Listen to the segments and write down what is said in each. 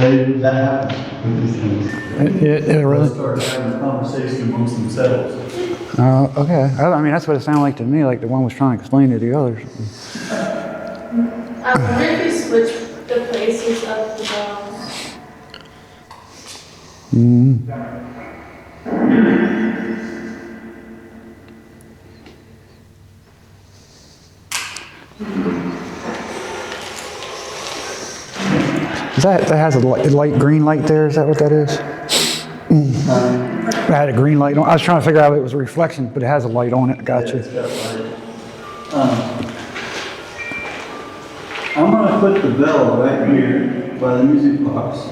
Hey, that happens with these things. It really? They'll start having a conversation amongst themselves. Okay. I mean, that's what it sounded like to me, like the one was trying to explain to the others. I wonder if you switch the places of the bell. That has a light green light there, is that what that is? It had a green light on. I was trying to figure out if it was a reflection, but it has a light on it. Gotcha. Yeah, it's got light. I'm going to put the bell right here by the music box.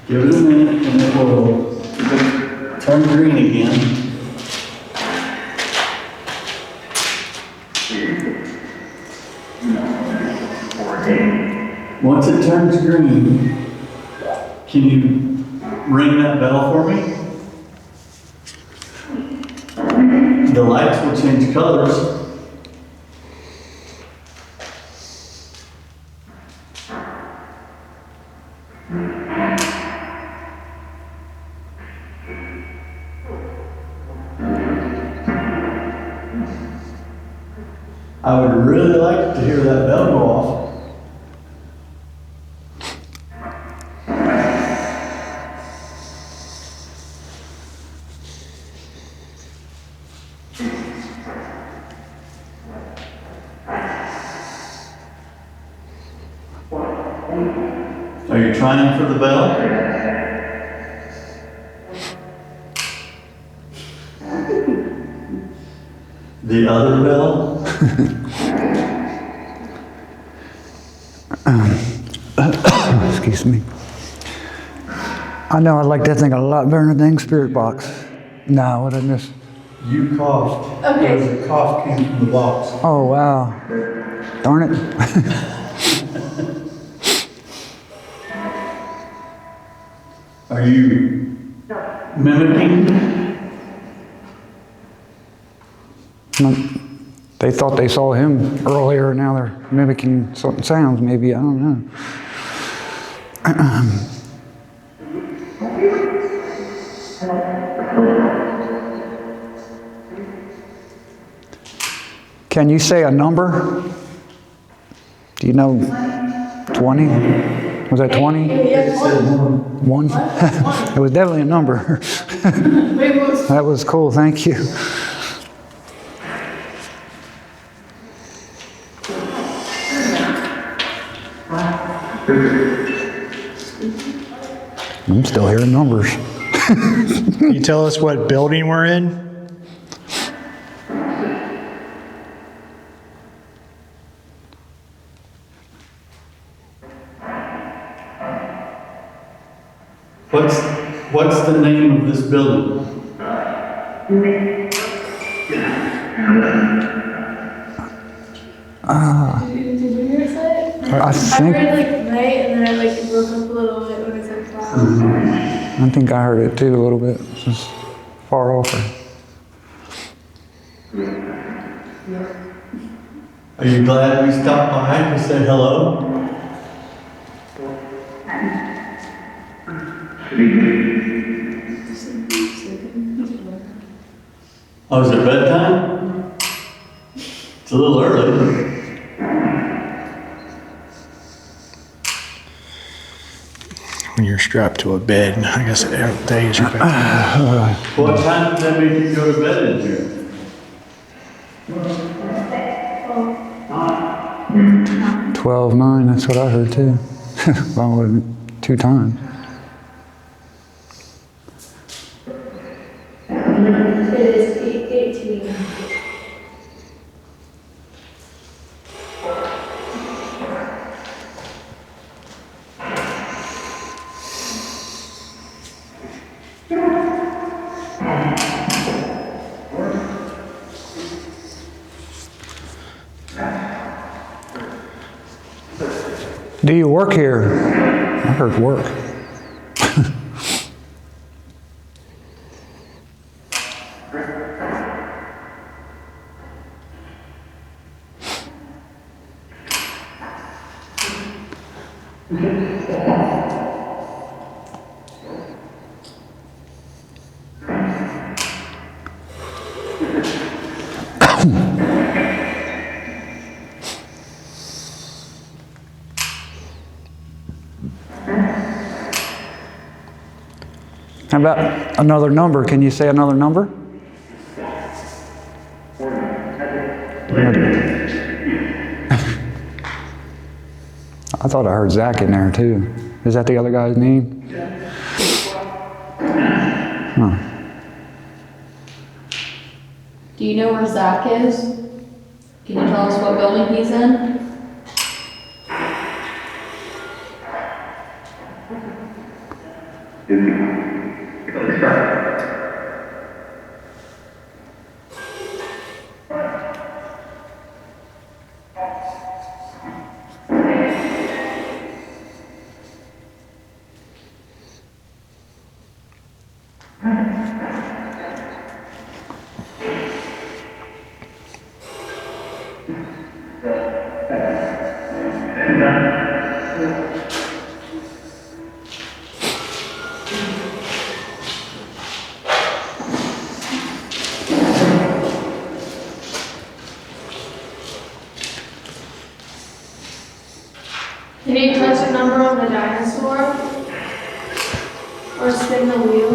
Give it a minute and it will turn green again. Once it turns green, can you ring that bell for me? The lights will change colors. I would really like to hear that bell go off. Are you trying for the bell? The other bell? Excuse me. I know I like that thing a lot better than the dang spirit box. No, what did I miss? You coughed. Okay. There was a cough came from the box. Oh, wow. Darn it. Are you mimicking? They thought they saw him earlier, now they're mimicking certain sounds, maybe, I don't know. Can you say a number? Do you know 20? Was that 20? One? It was definitely a number. That was cool, thank you. I'm still hearing numbers. Can you tell us what building we're in? What's the name of this building? Did you hear it say? I I think heard like night and then I like it broke up a little bit when it said cloud. I think I heard it too a little bit. It's just far off. Are you glad we stopped by to say hello? Oh, is it bedtime? It's a little early. When you're strapped to a bed, I guess every day is your bed. What time did they make you go to bed in here? 12:09, that's what I heard too. Well, 2 times. It is 8:18. Do you work here? I heard work. How about another number? Can you say another number? I thought I heard Zach in there too. Is that the other guy's name? Huh. Do you know where Zach is? Can you tell us what building he's in? Can you touch a number on the dinosaur? Or spin the wheel?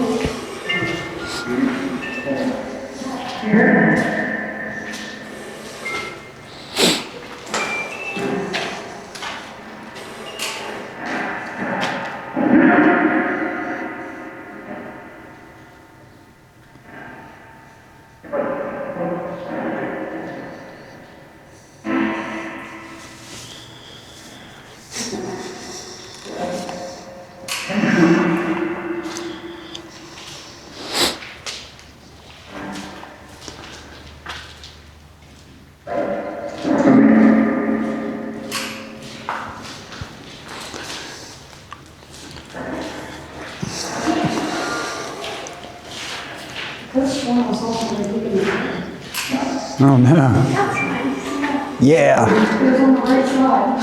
Oh no. That's nice. Yeah. It was on the right side.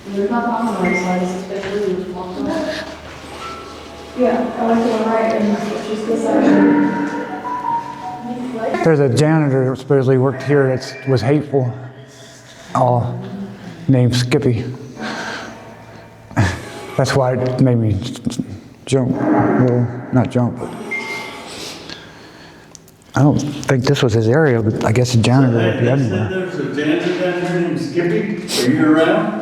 There's nothing on the right side, it's especially with one. Yeah, I went to the right and it's just this section. There's a janitor that supposedly worked here that was hateful. Named Skippy. That's why it made me jump. Well, not jump, but I don't think this was his area, but I guess the janitor would be They anywhere. said there's a janitor down here named Skippy. Are you around?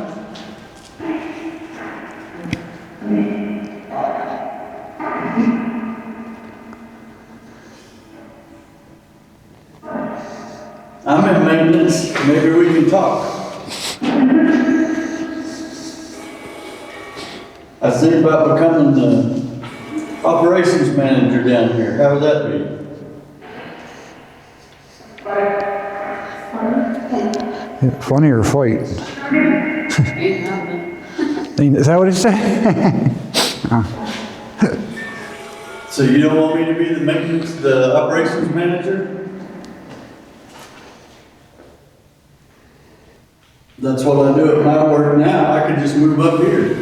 I'm in maintenance. Maybe we can talk. I was thinking about becoming the operations manager down here. How would that be? Funny or fight? Is that what it said? So you don't want me to be the operations manager? That's what I do at my work now. I could just move up here.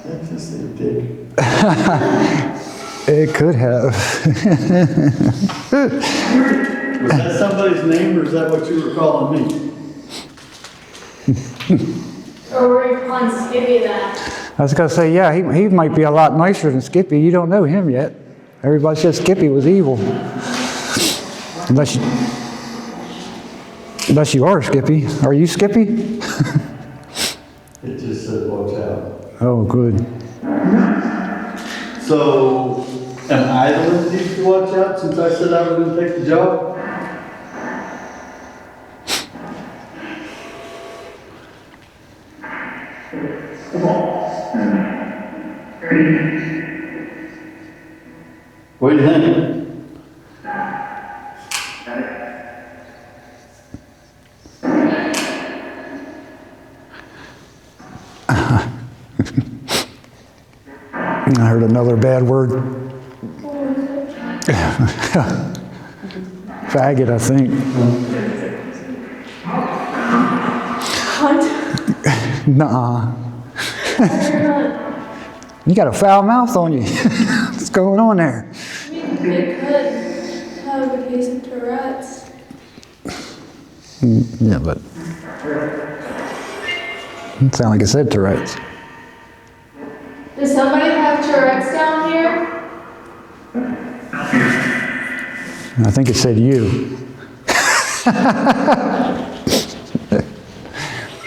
That's just a dick. It could have. Was that somebody's name or is that what you were calling me? Or were you calling Skippy that? I was going to say, yeah, he might be a lot nicer than Skippy. You don't know him yet. Everybody said Skippy was evil. Unless you are Skippy. Are you Skippy? It just said watch out. Oh, good. So, am I the one that needs to watch out since I said I was going to take the job? Come on. What do you think? I heard another bad word. Faggot, I think. Cunt. Nuh-uh. You got a foul mouth on you. What's going on there? They could have a case of Tourette's. Yeah, but it sounded like it said Tourette's. Does somebody have Tourette's down here? I think it said you.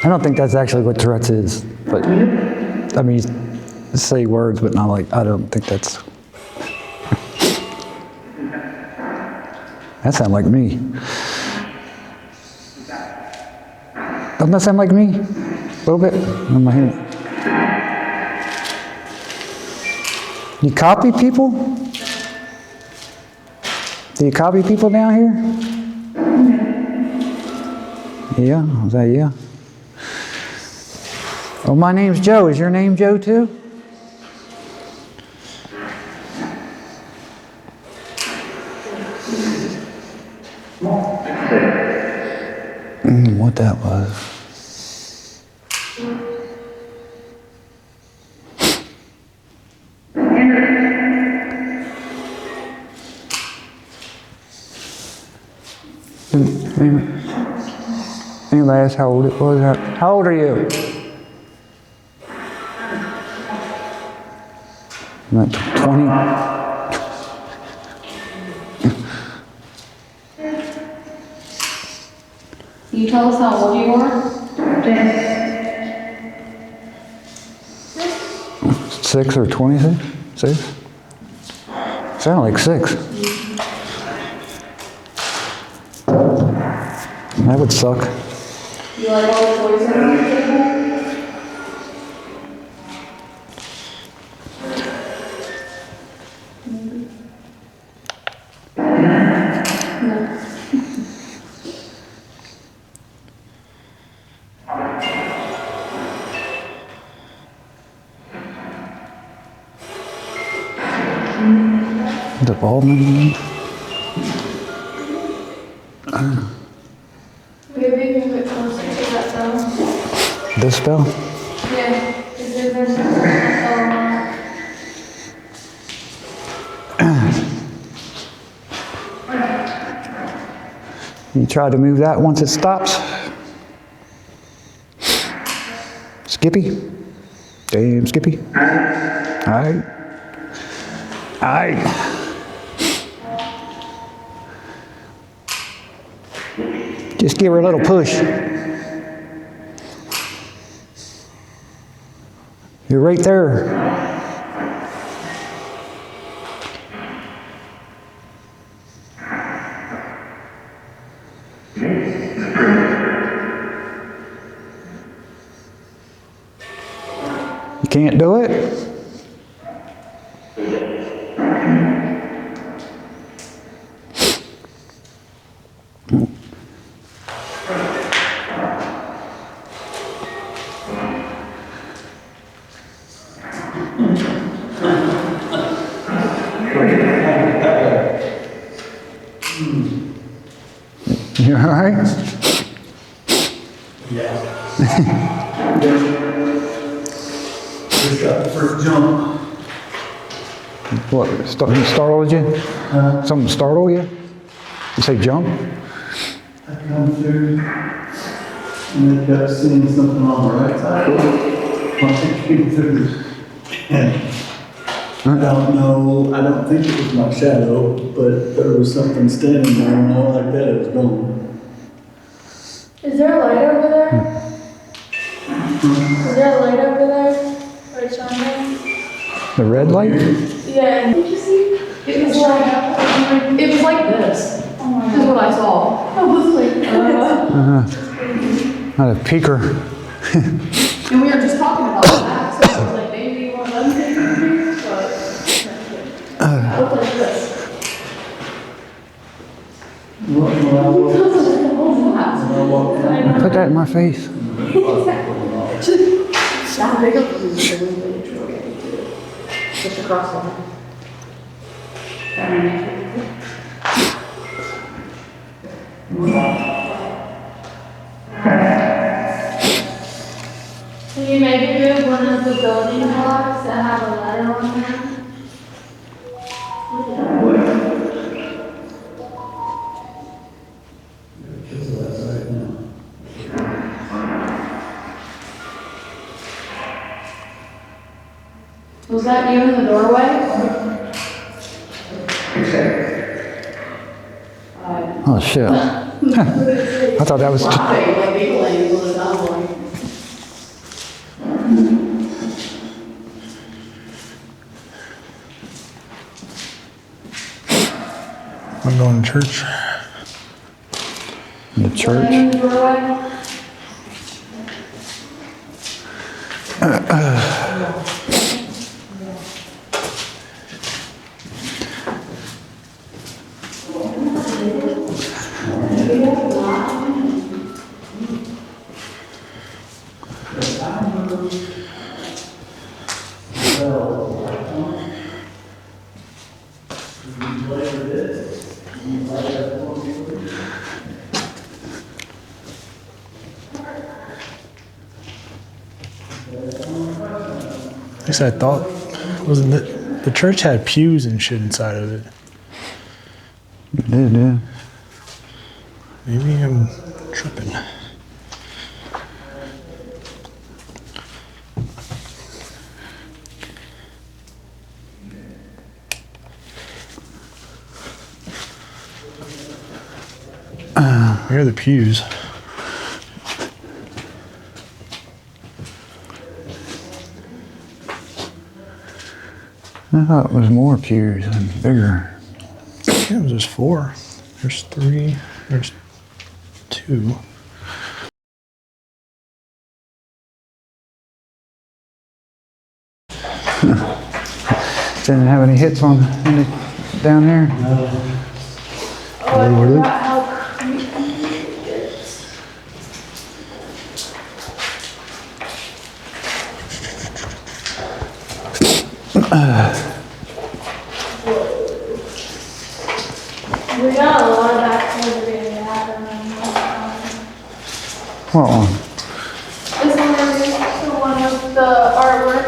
I don't think that's actually what Tourette's is, but I mean, you say words, but not like, I don't think that's. That sounds like me. Doesn't that sound like me? A little bit? Am I hearing? You copy people? Do you copy people down here? Yeah, is that yeah? Oh, my name's Joe. Is your name Joe too? What that was. Anybody ask how old it was? How old are you? About 20? Can you tell us how old you are? 6 or 26? 6? Sound like 6. That would suck. You like all the toys that are on the table? The Baldwin. Maybe move it closer to that bell. This bell? Yeah, is there been that You try to move that once it stops. Skippy. Damn, Skippy. Alright. Alright. Just give her a little push. You're right there. You can't do it? You all right? Yeah. Just got the first jump. What, startled you? Something startled you? You say jump? I come through and I kept seeing something on the right side. I came through and I don't think it was my shadow, but there was something standing there and all like that, it was gone. Is there a light over there? Is there a light over there? Or shining? The red light? Yeah. Did you see? It was like this. Oh my god. This is what I saw. I was like, Not a peeker. And we were just talking about that, so I was like, maybe one of them things here, but it looked like this. When I walked in, Put that in my face. That big of a just across the line. can you maybe move one of the building blocks that have a letter on them? because that's right now. Was that you in the doorway? Oh, shit. I thought that was... I'm going to church. The church? In the doorway? At least I thought, wasn't it? The church had pews and shit inside of it. It did, yeah. Maybe I'm tripping. Here are the pews. I thought it was more pews and bigger. Yeah, it was just 4. There's 3. There's 2. Didn't have any hits on any down there? Oh, I forgot how creepy it is. We got a lot of activity in that What one? This one is the one with the artwork.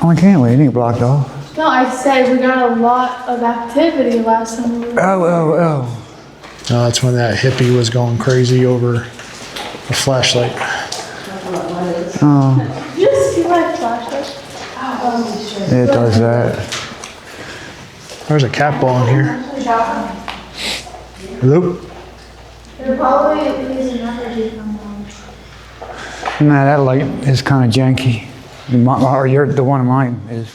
Oh, I can't wait. It ain't blocked off. No, I said we got a lot of activity last time we were. Oh. No, that's when that hippie was going crazy over a flashlight. Oh, Did you just see my flashlight? it does that. There's a cat ball in here. Hello? They're probably using energy from them. Nah, that light is kind of janky. Or the one of mine is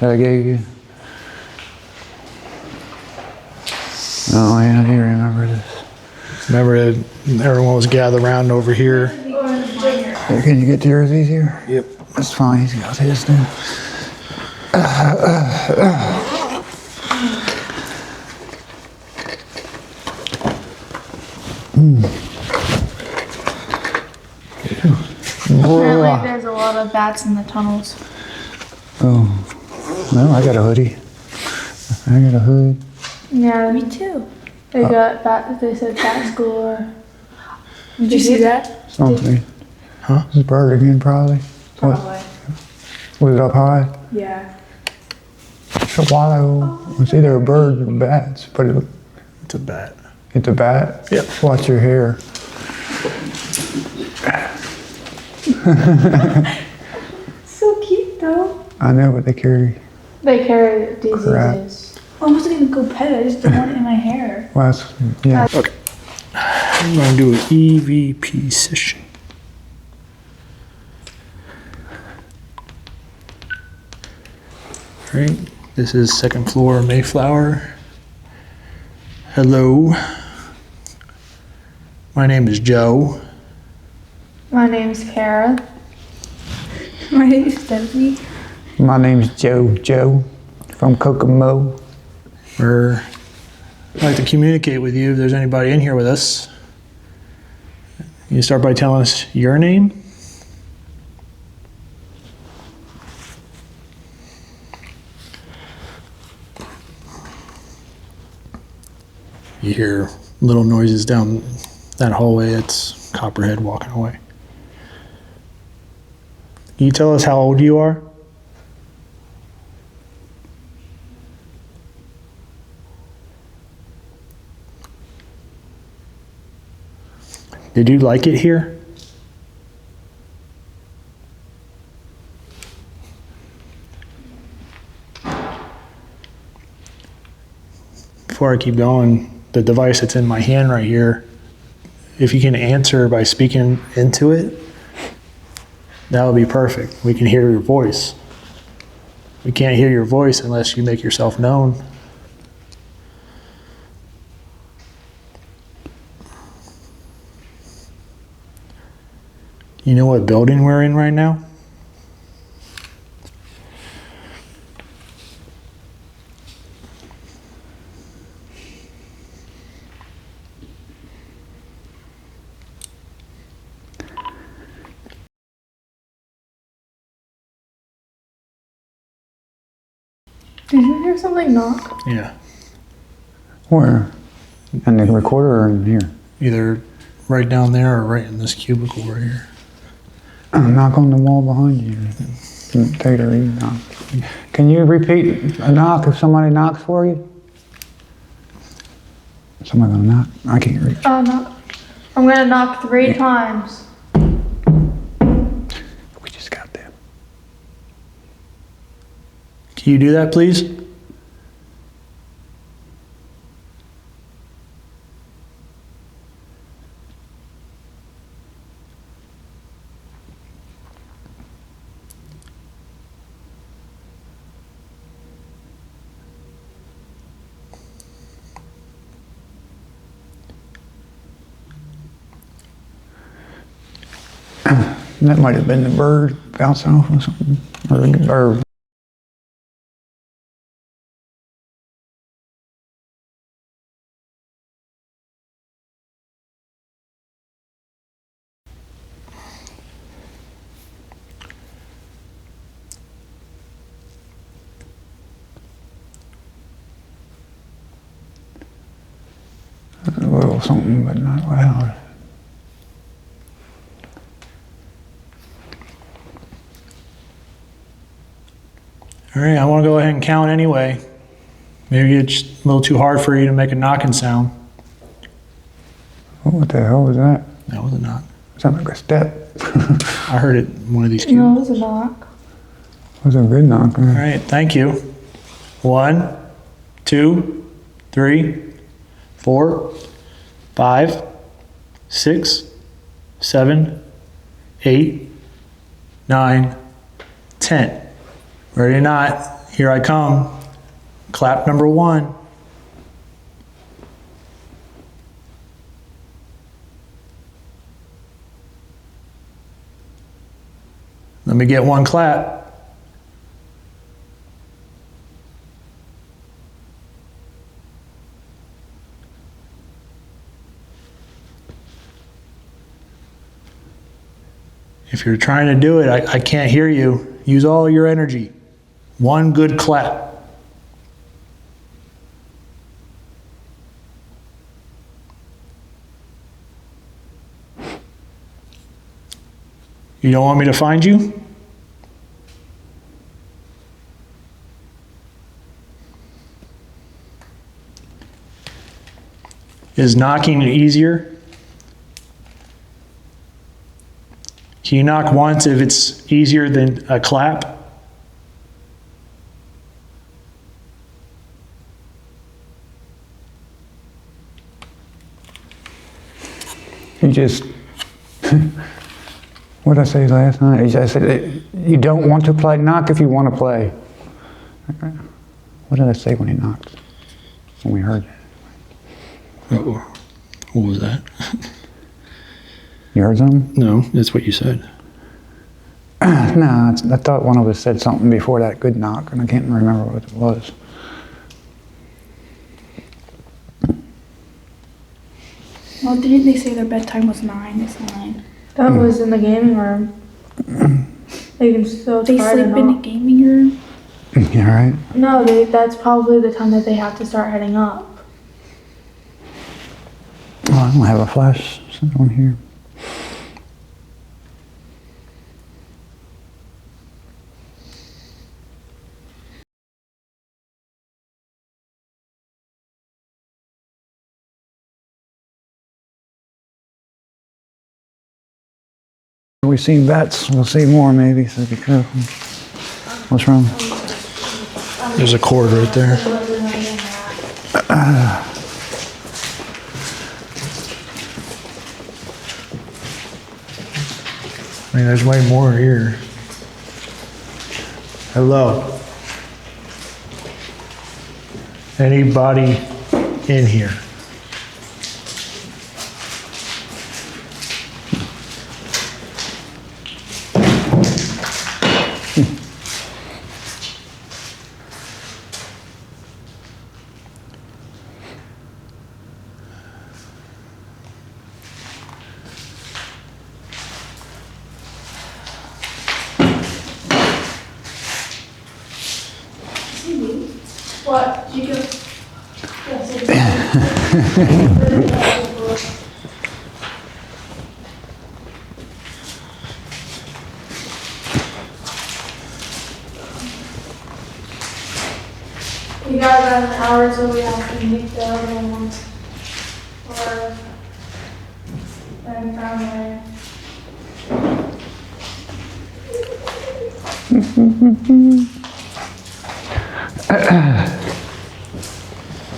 that I gave you. Oh yeah, I do remember this. Remember everyone was gathered around over here? Can you get to yours easier? Yep. That's fine. He's got his now. Apparently there's a lot of bats in the tunnels. Oh, no, I got a hoodie. I got a hood. Yeah, me too. They got bat. They said bat school. Did you see that? Something. Huh? It's a bird again, probably. What? Probably. Was it up high? Yeah. It's a wallow. It's either a bird or bats, but It's a bat. it's a bat. Yep. Watch your hair. So cute though. I know, but they carry. They carry Crap. diseases. I almost didn't even go pet it. I just didn't want it in my hair. Well, that's, yeah. Okay. I'm going to do an EVP session. All right. This is second floor Mayflower. Hello. My name is Joe. My name's Kara. My name's Stephanie. My name's Joe from Kokomo. I'd like to communicate with you if there's anybody in here with us. You start by telling us your name. You hear little noises down that hallway. It's Copperhead walking away. Can you tell us how old you are? Did you like it here? before I keep going, the device that's in my hand right here, if you can answer by speaking into it, that would be perfect. We can hear your voice. We can't hear your voice unless you make yourself known. You know what building we're in right now? Did you hear something knock? Yeah. Where? In the recorder or in here? Either right down there or right in this cubicle right here. Knock on the wall behind you. Tater, you knock. Can you repeat a knock if somebody knocks for you? Somebody gonna knock? I can't reach. Knock. I'm gonna knock 3 times. We just got them. Can you do that, please? That might have been the bird bouncing off or something. Or a little something, but not loud. All right, I want to go ahead and count anyway. Maybe it's a little too hard for you to make a knocking sound. What the hell was that? That was a knock. Sounded like a step. I heard it in one of these No, cubicles. it was a knock. It was a good knock. All right, thank you. 1, 2, 3, 4, 5, 6, 7, 8, 9, 10. Ready or not, here I come. Clap number 1. Let me get 1 clap. If you're trying to do it, I can't hear you. Use all your energy. 1 good clap. You don't want me to find you? Is knocking easier? Can you knock once if it's easier than a clap? You just, what did I say last night? I said, you don't want to play, knock if you want to play. What did I say when he knocked? When we heard it? What was that? You heard something? No, that's what you said. No, I thought one of us said something before that good knock, and I can't remember what it was. Well, didn't they say their bedtime was 9? It's 9. That was in the gaming room. They can still They try sleep to in a knock. gaming room? You all right? No, that's probably the time that they have to start heading up. Oh, I don't have a flash on here. We've seen bats, we'll see more maybe, so be careful. What's wrong? There's a cord right there. I mean, there's way more here. Hello. Anybody in here? What? You can. We got about an hour till we have to meet the other ones. Or then family.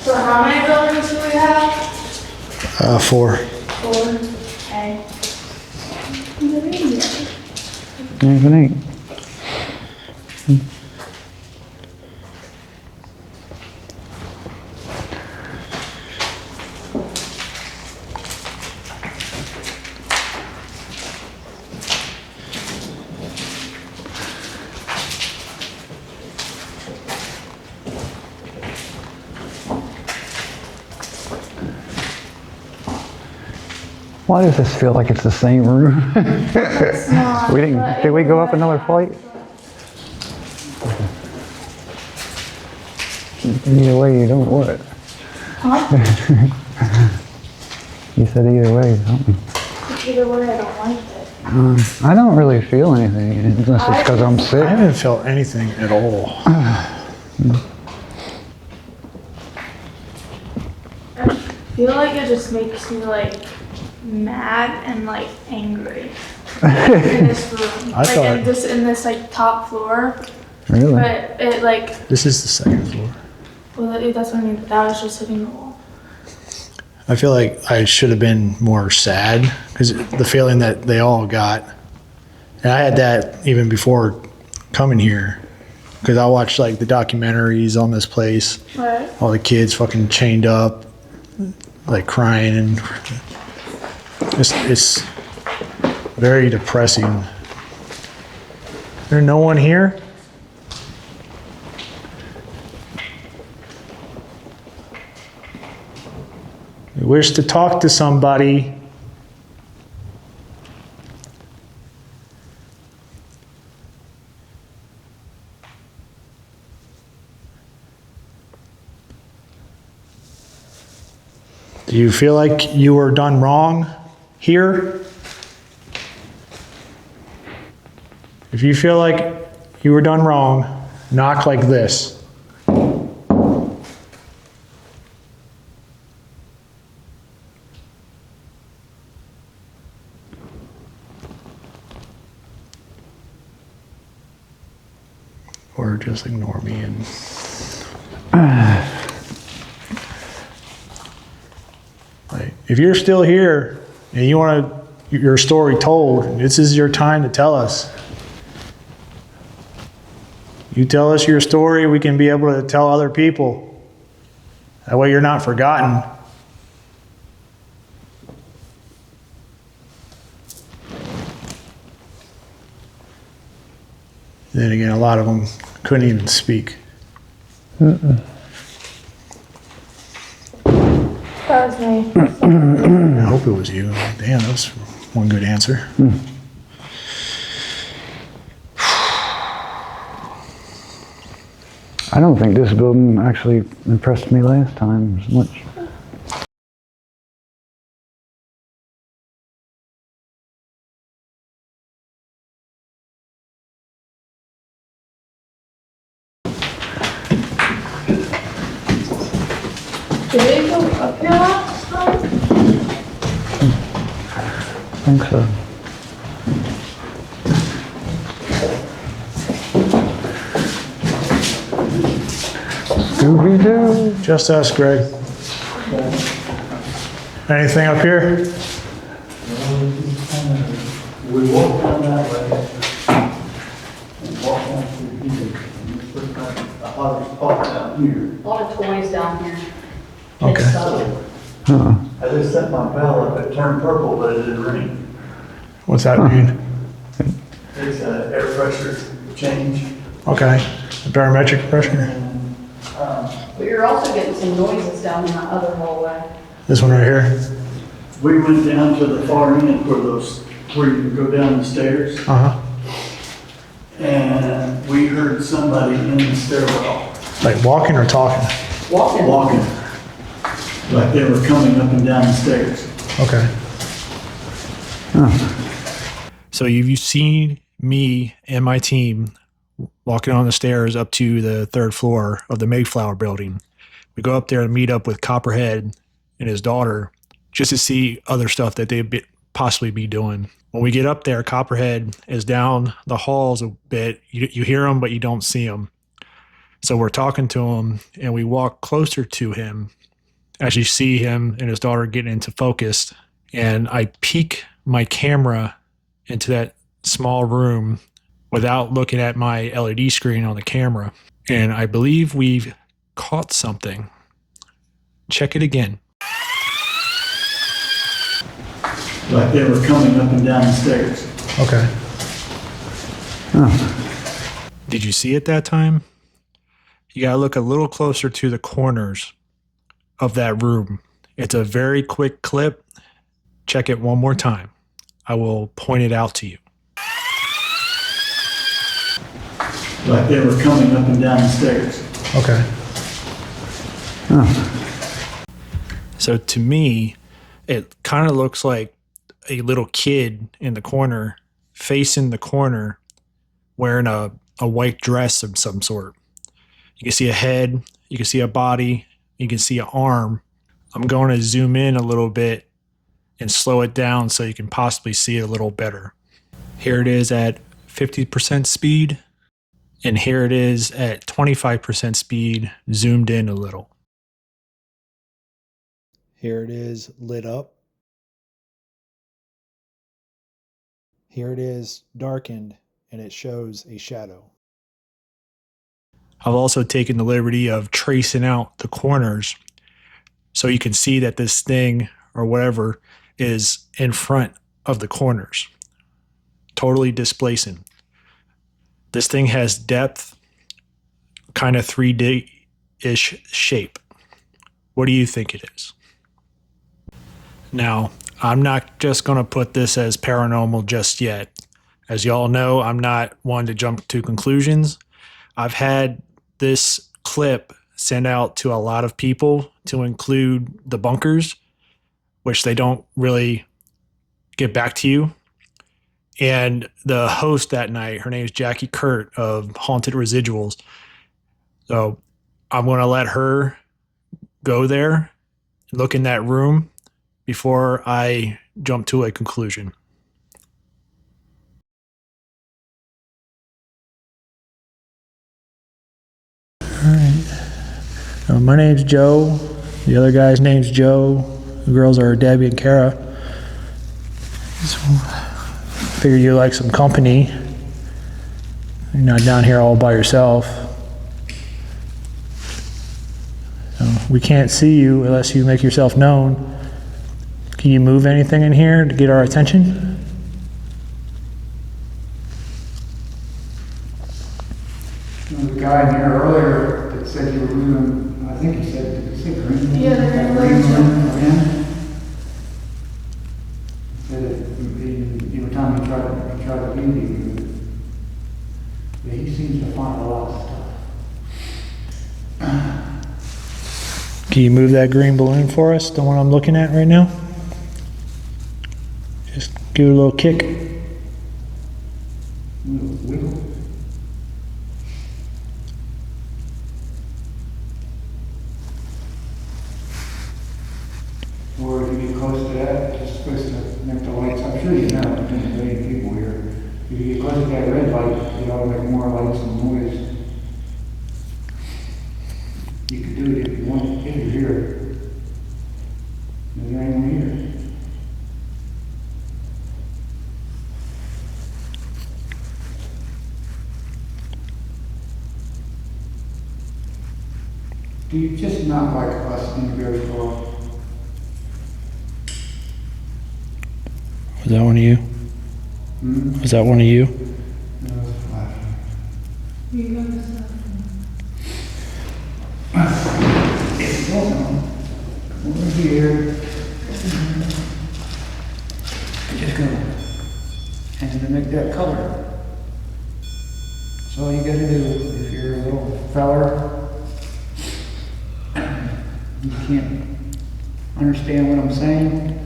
So how many buildings do we have? 4. 4. Okay. There's an 8. Why does this feel like it's the same room? It's not. We didn't, did we go up another flight? Either way, you don't what? Huh? You said either way, something. Either way, I don't like it. I don't really feel anything, unless it's because I'm I sick. haven't felt anything at all. I feel like it just makes me like mad and like angry in this room. I thought- in this like top floor. Really? But it like, This is the second floor. well, that's what I mean. But that was just hitting the wall. I feel like I should have been more sad because the feeling that they all got, and I had that even before coming here because I watched like the documentaries on this place, Right. all the kids fucking chained up, like crying, and it's very depressing. There's no one here? You wish to talk to somebody. Do you feel like you were done wrong here? If you feel like you were done wrong, knock like this. Or just ignore me and like, if you're still here and you want your story told, this is your time to tell us. You tell us your story, we can be able to tell other people. That way you're not forgotten. Then again, a lot of them couldn't even speak. That was me. I hope it was you. Damn, that was one good answer. I don't think this building actually impressed me last time as much. Did they go up here last time? I think so. Scooby-Doo. Just us, Greg. Anything up here? We walked down that way. And walked down through here. And this was like the hottest spot down here. A lot of toys down here. Okay. Kids stuff. I just set my bell up, it turned purple, but it didn't ring. What's that mean? It's an air pressure change. Okay. Barometric pressure. And, But you're also getting some noises down in that other hallway. This one right here. we went down to the far end where you go down the stairs. Uh-huh. And we heard somebody in the stairwell Like walking or talking? walking. Like they were coming up and down the stairs. Okay. So you've seen me and my team walking on the stairs up to the third floor of the Mayflower building. We go up there and meet up with Copperhead and his daughter just to see other stuff that they'd possibly be doing. When we get up there, Copperhead is down the halls a bit. You hear him, but you don't see him. So we're talking to him and we walk closer to him as you see him and his daughter getting into focus. And I peek my camera into that small room without looking at my LED screen on the camera. And I believe we've caught something. Check it again. Like they were coming up and down the stairs. Okay. Did you see it that time? You gotta look a little closer to the corners of that room. It's a very quick clip. Check it one more time. I will point it out to you. Like they were coming up and down the stairs. Okay. So to me, it kind of looks like a little kid in the corner, facing the corner, wearing a white dress of some sort. You can see a head, you can see a body, you can see an arm. I'm going to zoom in a little bit and slow it down so you can possibly see it a little better. Here it is at 50% speed, and here it is at 25% speed, zoomed in a little. Here it is lit up. Here it is darkened, and it shows a shadow. I've also taken the liberty of tracing out the corners so you can see that this thing or whatever is in front of the corners, totally displacing. This thing has depth, kind of 3D-ish shape. What do you think it is? Now, I'm not just going to put this as paranormal just yet. As y'all know, I'm not one to jump to conclusions. I've had this clip sent out to a lot of people to include the bunkers, which they don't really get back to you. And the host that night, her name is Jackie Kurt of Haunted Residuals. So I'm going to let her go there, look in that room before I jump to a conclusion. All right. My name's Joe. The other guy's name's Joe. The girls are Debbie and Kara. So, figure you like some company. You're not down here all by yourself. So we can't see you unless you make yourself known. Can you move anything in here to get our attention? There was a guy in here earlier that said you were moving, I think he said, did he say green? Yeah, the green Green balloons, balloon again? Said that you were telling me he tried to leave you. Yeah, he seems to find a lot of stuff. Can you move that green balloon for us, the one I'm looking at right now? Just give it a little kick. Wiggle. Or if you get close to that, it's supposed to make the lights, I'm sure you know, there's a million people here. If you get close to that red light, it ought to make more lights and noise. You could do it if you want, if you're here. Is there anyone here? He's just not like us in the very far. Was that one of you? Was that one of you? No, it's flashing. It's going over here. Just go. And to make that color. That's all you gotta do if you're a little feller. You can't understand what I'm saying.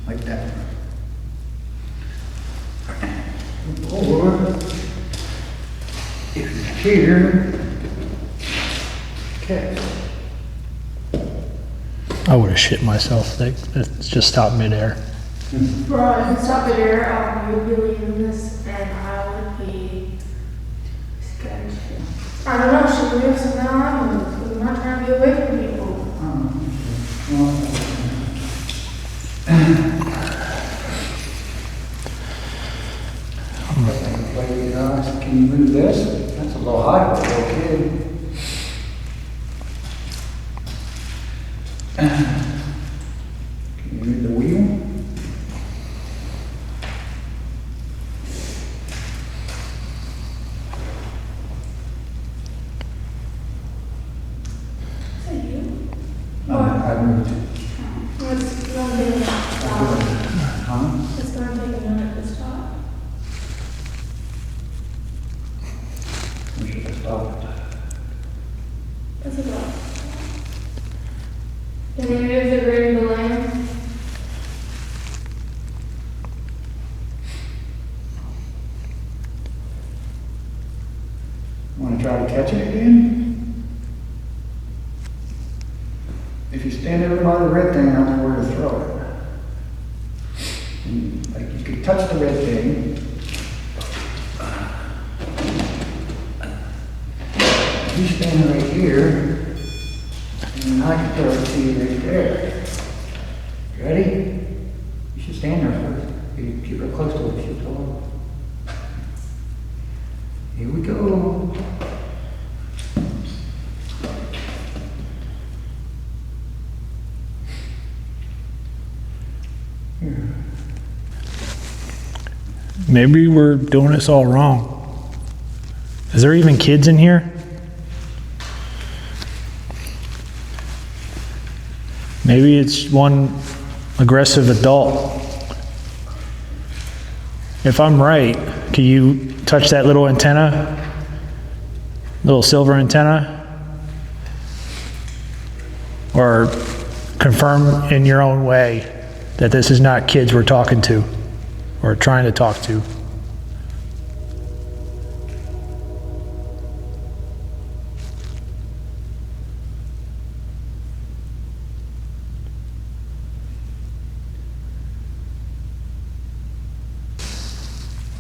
Like that. Or if you're here, okay. I would have shit myself. That just stopped midair. Bro, if it's up there, you would be leaving this and I would be scared. I don't know, should we have some now on? We're not trying to be away from people. Can you move this? That's a little high for a little kid. Can you move the wheel? Is that you? I moved it. It's gonna be a stop. Huh? It's gonna take a minute to stop. We should have stopped. That's a lot. Can you move the green to lane? Want to try to catch it again? If you stand over by the red thing, I know where to throw it. And, like, you could touch the red thing. You stand right here, and I can throw it to you right there. Ready? You should stand there first. You keep it close to it, shoot the Here we go. Maybe we're doing this all wrong. Is there even kids in here? Maybe it's one aggressive adult. If I'm right, can you touch that little antenna? Little silver antenna? Or confirm in your own way that this is not kids we're talking to or trying to talk to.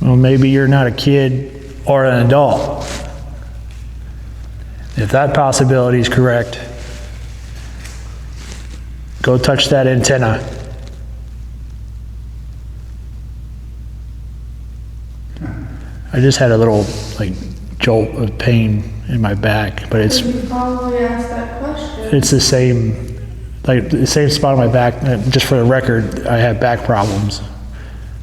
Well, maybe you're not a kid or an adult. If that possibility is correct, go touch that antenna. I just had a little like jolt of pain in my back, but it's You probably asked that question. it's the same, like the same spot on my back. Just for the record, I have back problems,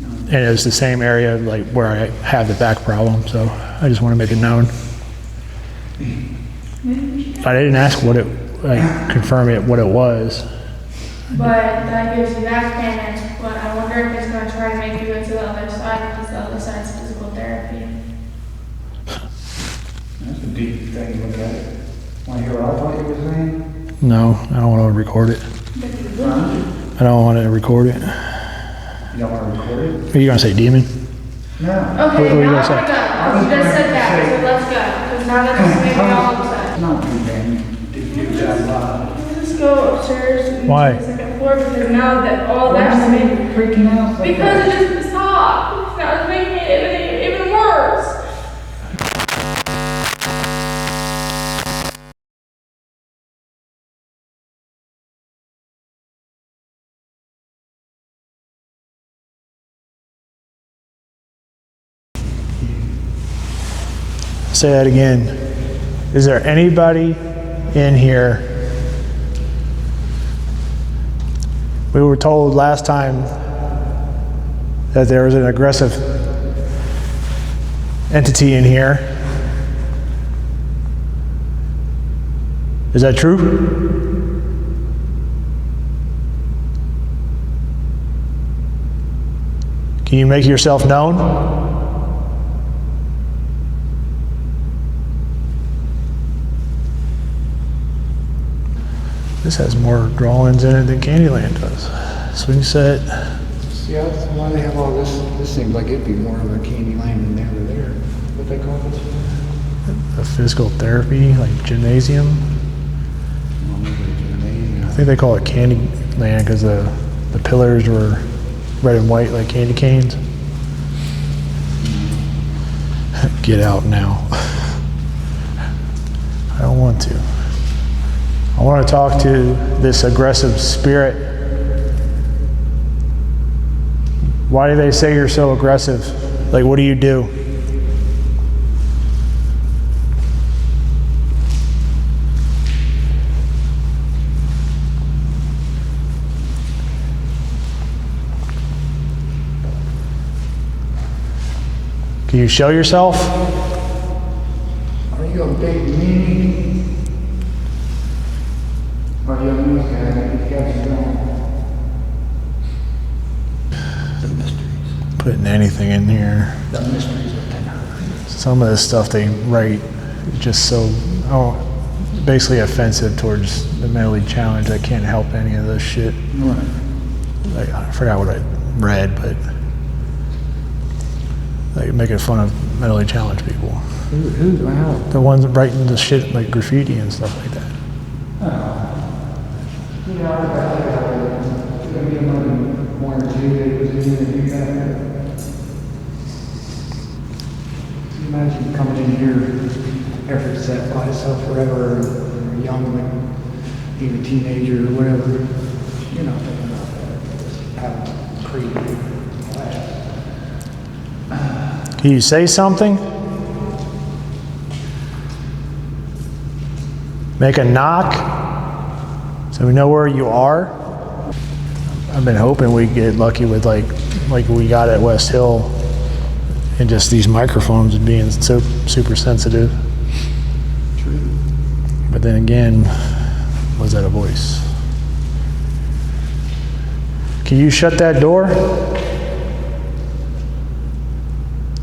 and it was the same area like where I have the back problem. So I just want to make it known. I didn't ask what it, like confirm it what it was. But that gives you back payments, but I wonder if it's gonna try to make you go to the other side, because the other side's physical therapy. That's a deep thing to look at it. Want to hear what I thought you were saying? No, I don't want to record it. I don't want to record it. You don't want to record it? Are you gonna say demon? No. Okay, What were you now gonna say? we're done, you just said that, so let's go, because now that it's maybe all upset. Not too bad. Did you do that live? Let's go upstairs and Why? to the second floor, because now that all that's made, Freaking out. like because that? it doesn't stop, now it's making it even worse. say that again. Is there anybody in here? We were told last time that there was an aggressive entity in here. Is that true? Can you make yourself known? This has more drawings in it than Candyland does. Swing set. See, that's why they have all this. This seems like it'd be more of a candy land than there or there. What they call this? A physical therapy, like gymnasium. I think they call it Candyland because the pillars were red and white like candy canes. Get out now. I don't want to. I want to talk to this aggressive spirit. Why do they say you're so aggressive? Like, what do you do? Can you show yourself? Are you a big meanie? Are you a news guy? You guys don't. Putting anything in here. The mysteries of Pennhurst. Some of the stuff they write is just so basically offensive towards the mentally challenged. I can't help any of this shit. Right. Like, I forgot what I read, but like making fun of mentally challenged people. Who? Wow. The ones writing the shit like graffiti and stuff like that. You know, there's gonna be another one or two that was in there that you got. Can you imagine coming in here after set by yourself forever, or young, like even a teenager or whatever? You're not thinking about that. Just have creepy class. Can you say something? Make a knock so we know where you are. I've been hoping we get lucky with like we got at West Hill and just these microphones and being so super sensitive. True. But then again, was that a voice? Can you shut that door?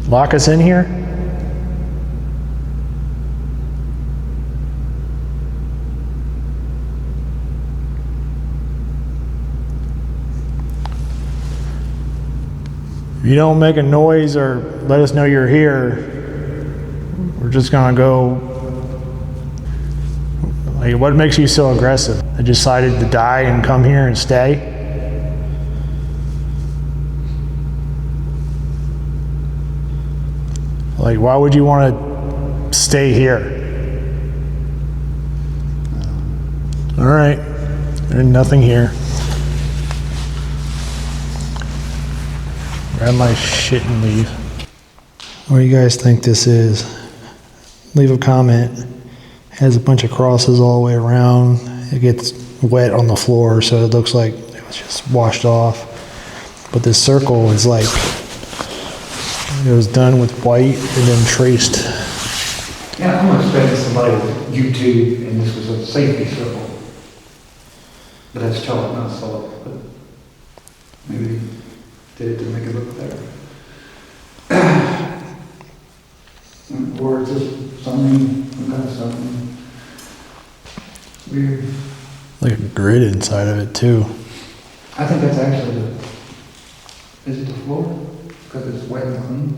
Lock us in here? If you don't make a noise or let us know you're here, we're just gonna go. Like, what makes you so aggressive? I decided to die and come here and stay? Like, why would you want to stay here? All right, there's nothing here. Grab my shit and leave. What do you guys think this is? Leave a comment. It has a bunch of crosses all the way around. It gets wet on the floor, so it looks like it was just washed off. But this circle is like, it was done with white and then traced. Yeah, I'm expecting somebody with YouTube, and this was a safety circle. But that's chalk, not salt. But maybe did it to make it look better. Or it's just something, some kind of something weird. Like a grid inside of it too. I think that's actually is it the floor? Because it's wet and clean.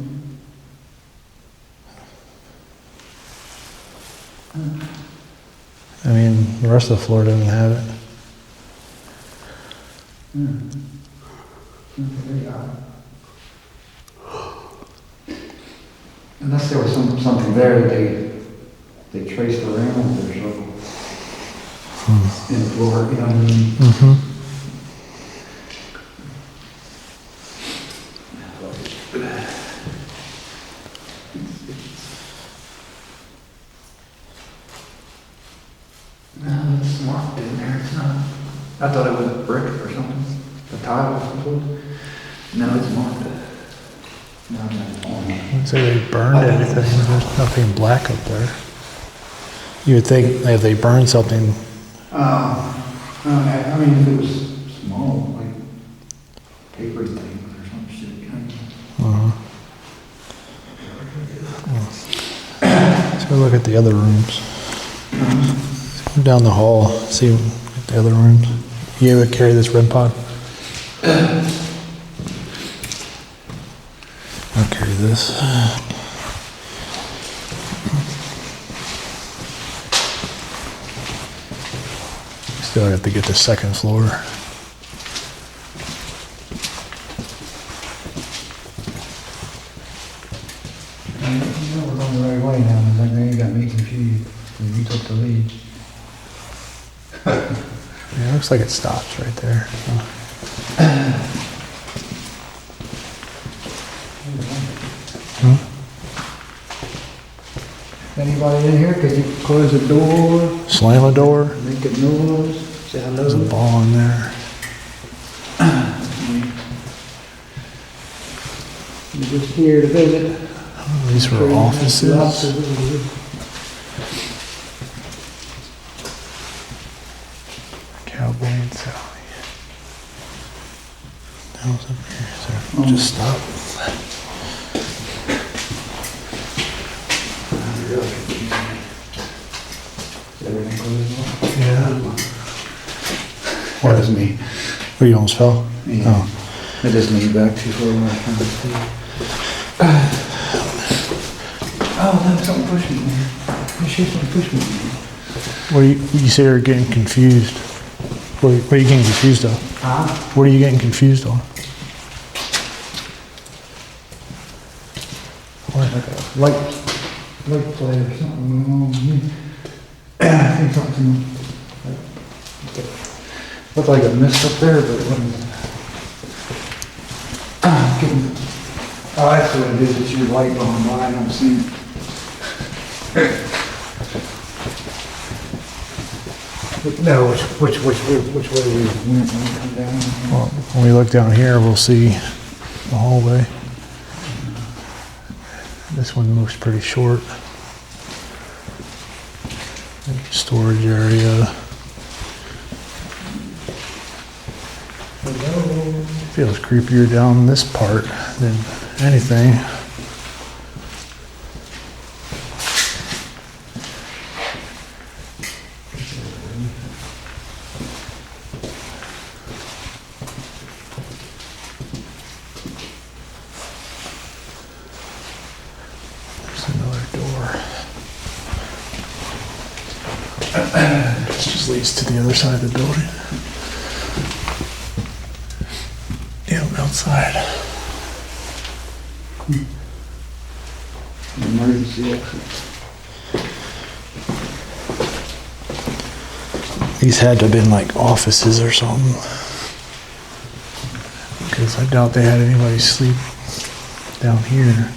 I mean, the rest of the floor doesn't have it. Very odd. Unless there was something there that they traced around with their circle. In the floor, you know what I mean? Mm-hmm. it was brick or something. The tile or something. No, it's not that. No, no, I'd say they burned anything. There's nothing black up there. You would think if they burned something, I mean, if it was small, like paper things or some shit, kind of. let's go look at the other rooms. Let's go down the hall, see what the other rooms. You would carry this REM pod? I'll carry this. Still have to get the second floor. We're on the right way now, like now you got me confused, and you took the lead. Yeah, it looks like it stops right there. Anybody in here, could you close the door, Slam a door. make a noise, say There's a hello? ball in there. You're just here to visit. These were offices. Cowboy and Sally. That was up here. So just stop. Yeah. That was me. Where you almost fell? Yeah. Oh. I just leaned back too far when I was trying to see. Oh, no, something pushed me, man. You see something pushed me. What you say you're getting confused? What are you getting confused on? Huh? What are you getting confused on? What? Like a light play or something going on here. I think something, looked like a mist up there, but it wasn't. Oh, that's what it is, it's your light going by, I don't see. No, which way we went when we come down? Well, when we look down here, we'll see the hallway. This one looks pretty short. Storage area. Feels creepier down this part than anything. There's another door. This just leads to the other side of the building. Yeah, outside. Emergency exit. These had to have been like offices or something. Because I doubt they had anybody sleep down here.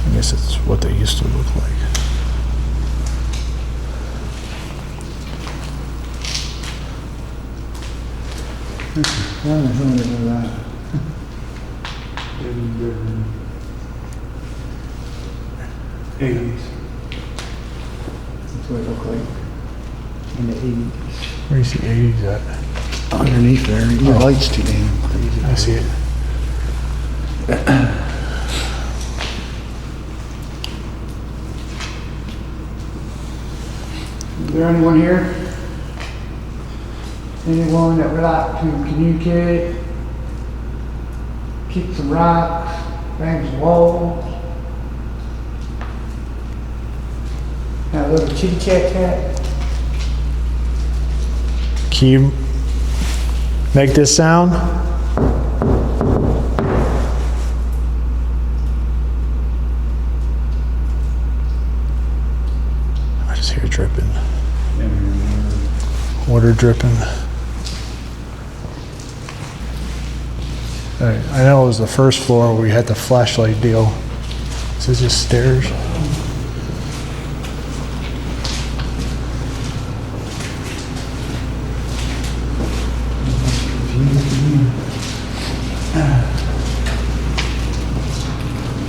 I guess it's what they used to look like. That's what it looked like in the 80s. Where do you see 80s at? Underneath there, your light's too damn crazy. I see it. Is there anyone here? Anyone that would like to communicate? Kick some rocks, bang some walls? Have a little chitty chat chat? Can you make this sound? just hear dripping. Water dripping. I know it was the first floor where we had the flashlight deal. This is just stairs.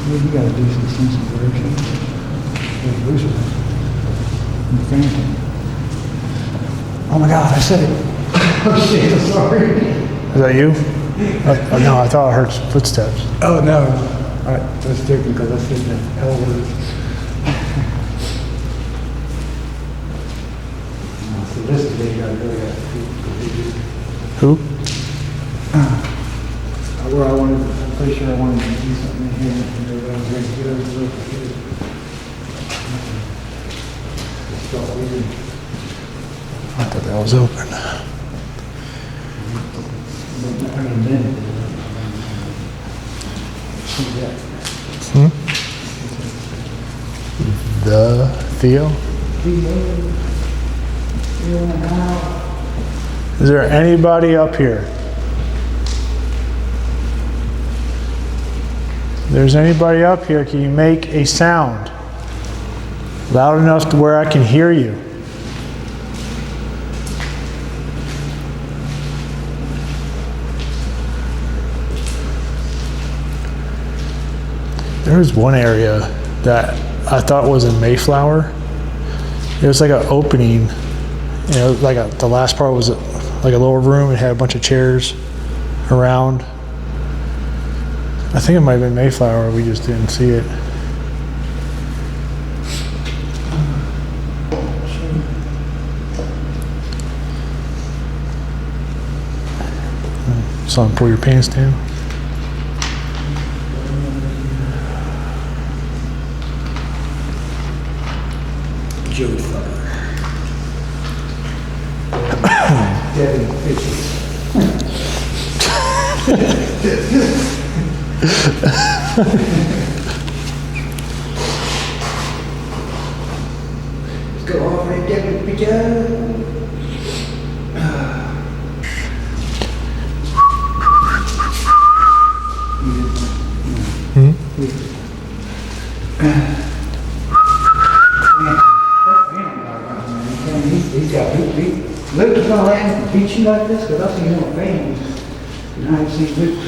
You gotta do some sense of direction. Oh my God, I said it. Oh shit, I'm sorry. Is that you? No, I thought I heard footsteps. Oh no. I was thinking because I said the elevator. So this today you gotta really have to Who? where I wanted, I'm pretty sure I wanted to do something in here and I was going to get over here. It's felt weird. I thought that was open. The Theo? Is there anybody up here? If there's anybody up here, can you make a sound loud enough to where I can hear you? There was one area that I thought was in Mayflower. It was like an opening, you know, like the last part was like a little room. It had a bunch of chairs around. I think it might have been Mayflower. We just didn't see it. Son, pull your pants down. Joe Fucker. Devin Fisher. Let's go off right Devin Fisher. He's got beat. Luke is gonna let him beat you like this because I've seen him on fans. And I haven't seen Luke.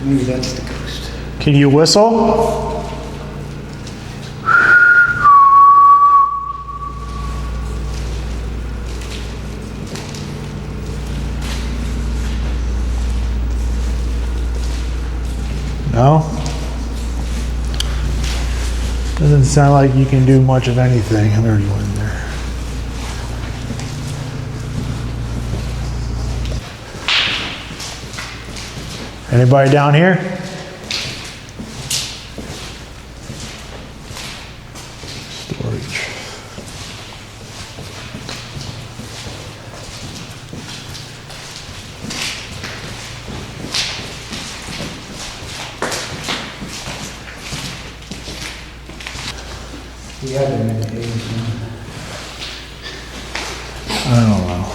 Maybe that's the ghost. Can you whistle? No? Doesn't sound like you can do much of anything. There you went there. Anybody down here? Storage. We have him in the days. I don't know.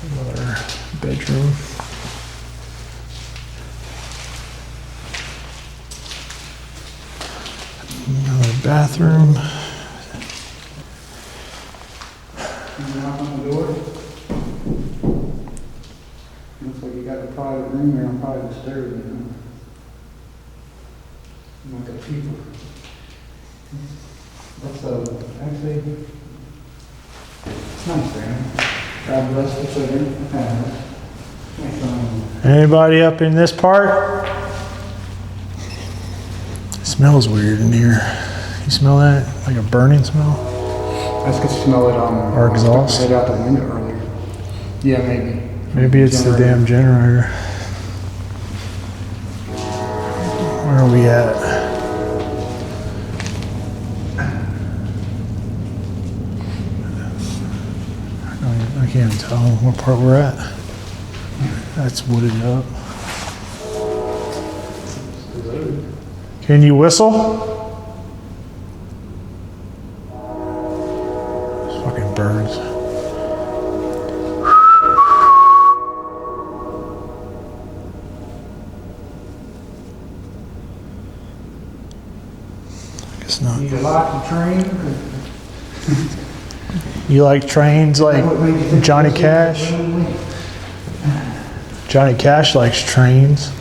Another bedroom. Another bathroom. You knock on the door. Looks like you got a private room there on probably the stairs, you know. Like a people. That's actually, it's nice there. God bless the children. Anybody up in this part? It smells weird in here. You smell that? Like a burning smell? I just could smell it on. Or exhaust? Right out the window earlier. Yeah, maybe. Maybe it's the damn generator. Where are we at? I can't tell what part we're at. That's wooded up. Can you whistle? Those fucking birds. I guess not. You like the train? You like trains like Johnny Cash? Johnny Cash likes trains.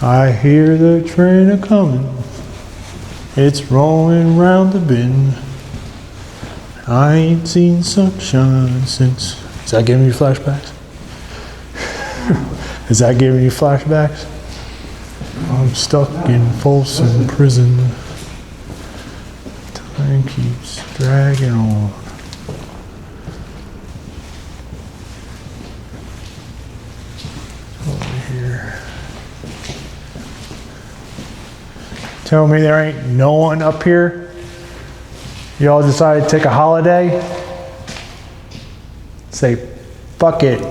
I hear the train a-comin'. It's rolling round the bend. I ain't seen sunshine since... Is that giving you flashbacks? Is that giving you flashbacks? I'm stuck in Folsom Prison. Time keeps dragging on. Over here. Tell me there ain't no one up here? Y'all decided to take a holiday? Say, fuck it.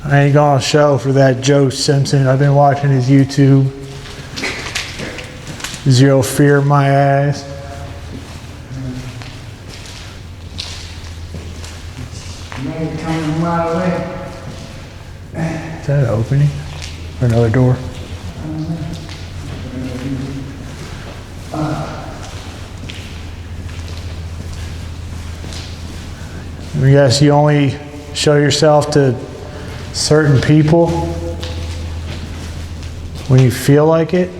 I ain't gonna show for that Joe Simpson. I've been watching his YouTube. Zero fear in my ass. Man coming a mile away. Is that an opening? Or another door? I guess you only show yourself to certain people when you feel like it.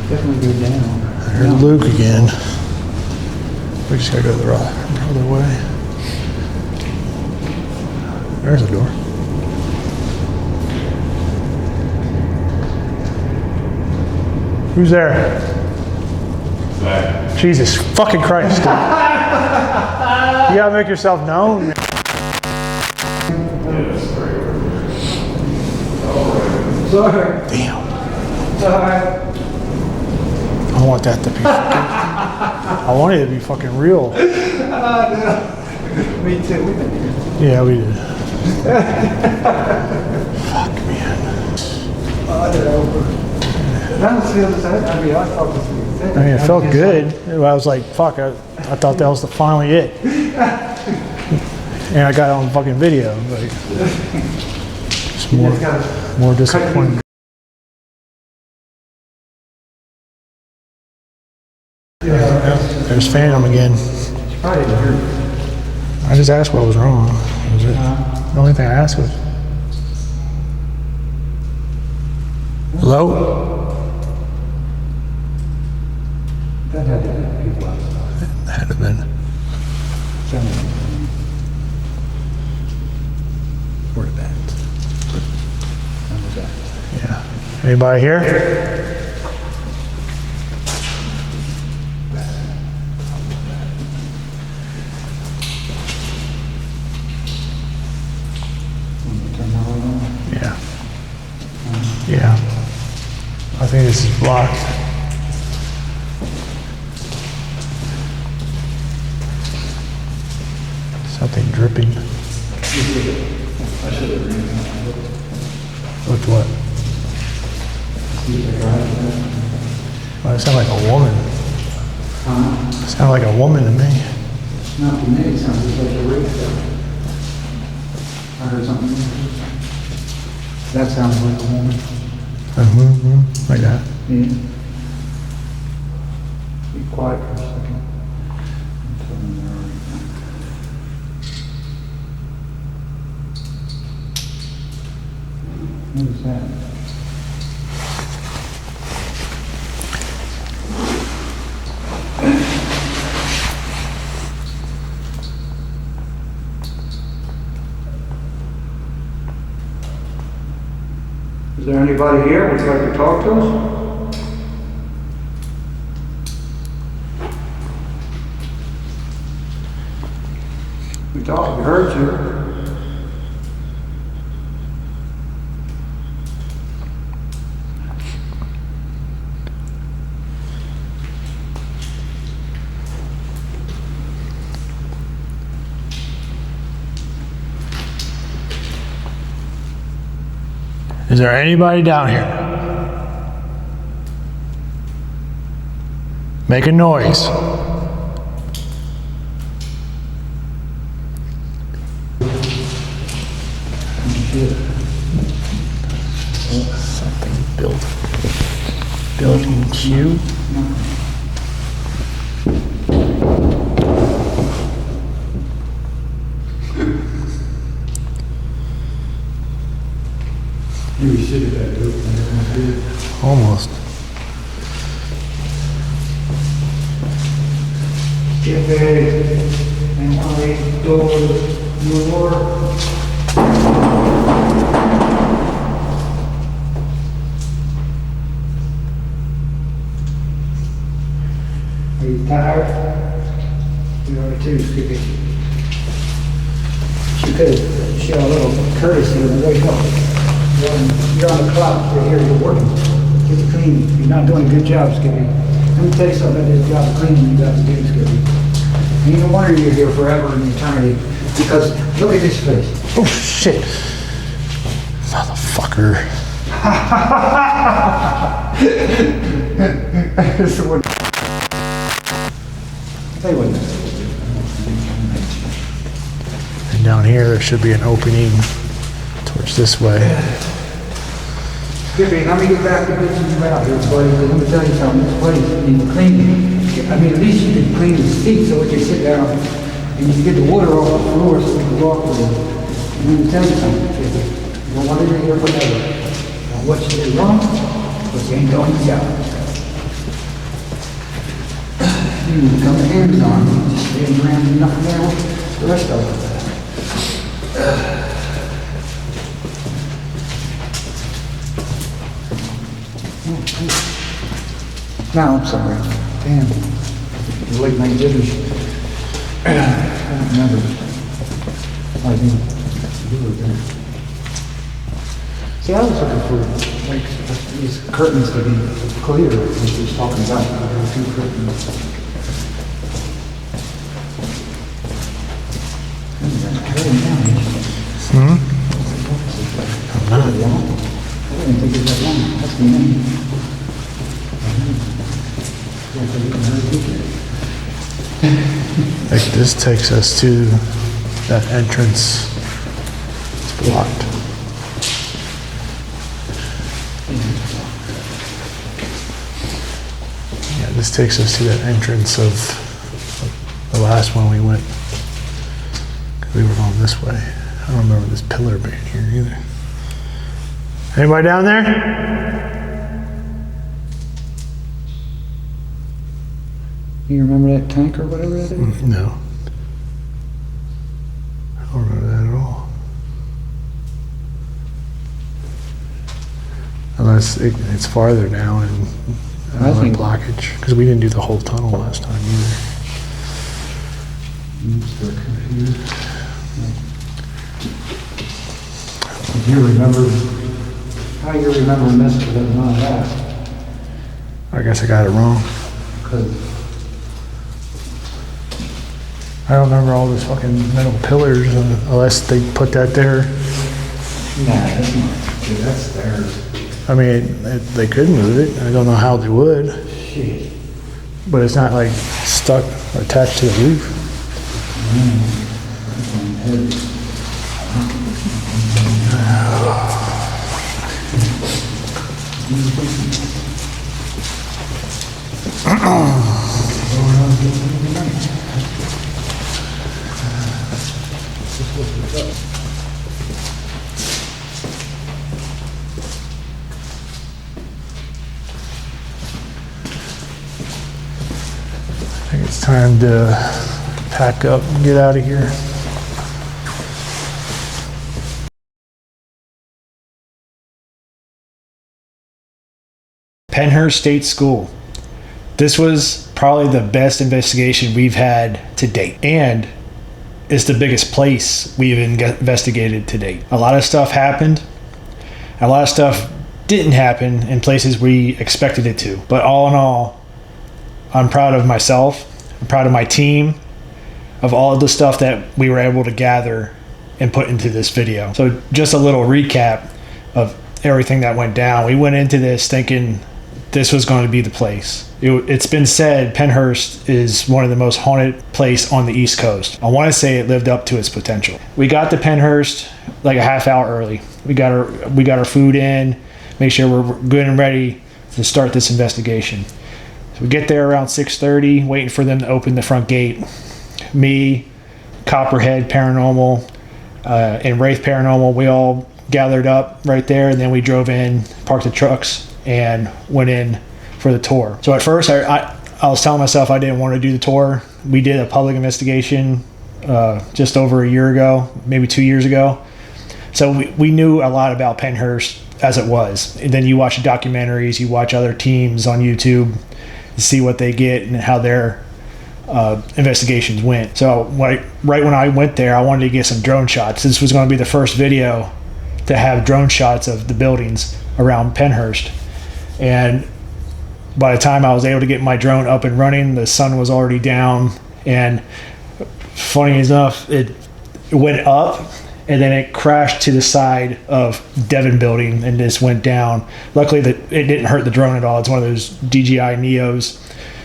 Definitely go down. I heard Luke again. We just gotta go the other way. There's a door. Who's there? Jesus fucking Christ. Dude. You gotta make yourself known. Sorry. Damn. Sorry. I want that to be fucking, I want it to be fucking real. Me too. Yeah, we did. Fuck, man. I did over. That was the other side. I mean, I thought this was it. I mean, it felt good. I was like, fuck, I thought that was finally it. And I got it on fucking video. Like, it's more disappointing. There's Phantom again. I just asked what was wrong. That was it. The only thing I asked was, hello? That had to be people outside. Had to have been. Where the bats? Yeah. Anybody here? Yeah. Yeah. I think this is blocked. Something dripping. With what? Well, it sounded like a woman. It sounded like a woman to me. Not to me, it sounds like a radio. I heard something. That sounds like a woman. Like that. Yeah. Be quiet for a second. What is that? Is there anybody here would like to talk to us? We talked, we heard you. Is there anybody down here? Make a noise. Something built. Building Q. Almost. Are you tired? You are too, Skippy. She could show a little courtesy and wake up. You're on the clock, you're here, you're working. Get it clean. You're not doing a good job, Skippy. Let me tell you something about this job of cleaning you got to do, Skippy. Ain't no wonder you're here forever in eternity. Because look at this place. Oh shit. Motherfucker. This is what. Tell you what. And down here there should be an opening towards this way. Skippy, let me get back to business about here, buddy. Let me tell you something. This place needs cleaning. I mean, at least you can clean the seats so we can sit down and you can get the water off the floor so we can walk with it. Let me tell you something, Skippy. You don't want to be here forever. Now, what you did wrong, but you ain't doing the job. You need to come to hands on, just standing around and nothing there with the rest of it. No, I'm sorry. Damn. You're late night dinners. I don't remember. I didn't do it there. See, I was looking for like these curtains to be clear, like he was talking about. There were a few curtains. Hmm? I didn't think it was that long. That's the name. Like this takes us to that entrance. It's blocked. Yeah, this takes us to that entrance of the last one we went. We were going this way. I don't remember this pillar being here either. Anybody down there? You remember that tank or whatever that is? No. I don't remember that at all. Unless it's farther now and I think blockage, because we didn't do the whole tunnel last time either. You remember, how do you remember messing with it on that? I guess I got it wrong. Because I don't remember all those fucking metal pillars unless they put that there. nah, that's not, dude, that's theirs. I mean, they could move it. I don't know how they would, Shit. but it's not like stuck or attached to the roof. I think it's time to pack up and get out of here. Pennhurst State School. This was probably the best investigation we've had to date, and it's the biggest place we've investigated to date. A lot of stuff happened. A lot of stuff didn't happen in places we expected it to. But all in all, I'm proud of myself. I'm proud of my team, of all of the stuff that we were able to gather and put into this video. So just a little recap of everything that went down. We went into this thinking this was going to be the place. It's been said Pennhurst is one of the most haunted place on the East Coast. I want to say it lived up to its potential. We got to Pennhurst like a half hour early. We got our food in, make sure we're good and ready to start this investigation. So we get there around 6:30, waiting for them to open the front gate. Me, Copperhead Paranormal, and Wraith Paranormal, we all gathered up right there, and then we drove in, parked the trucks, and went in for the tour. So at first, I was telling myself I didn't want to do the tour. We did a public investigation just over a year ago, maybe 2 years ago. So we knew a lot about Pennhurst as it was. And then you watch documentaries, you watch other teams on YouTube to see what they get and how their investigations went. So right when I went there, I wanted to get some drone shots. This was going to be the first video to have drone shots of the buildings around Pennhurst. And by the time I was able to get my drone up and running, the sun was already down. And funny enough, it went up and then it crashed to the side of Devon building and just went down. Luckily, it didn't hurt the drone at all. It's one of those DJI Neos,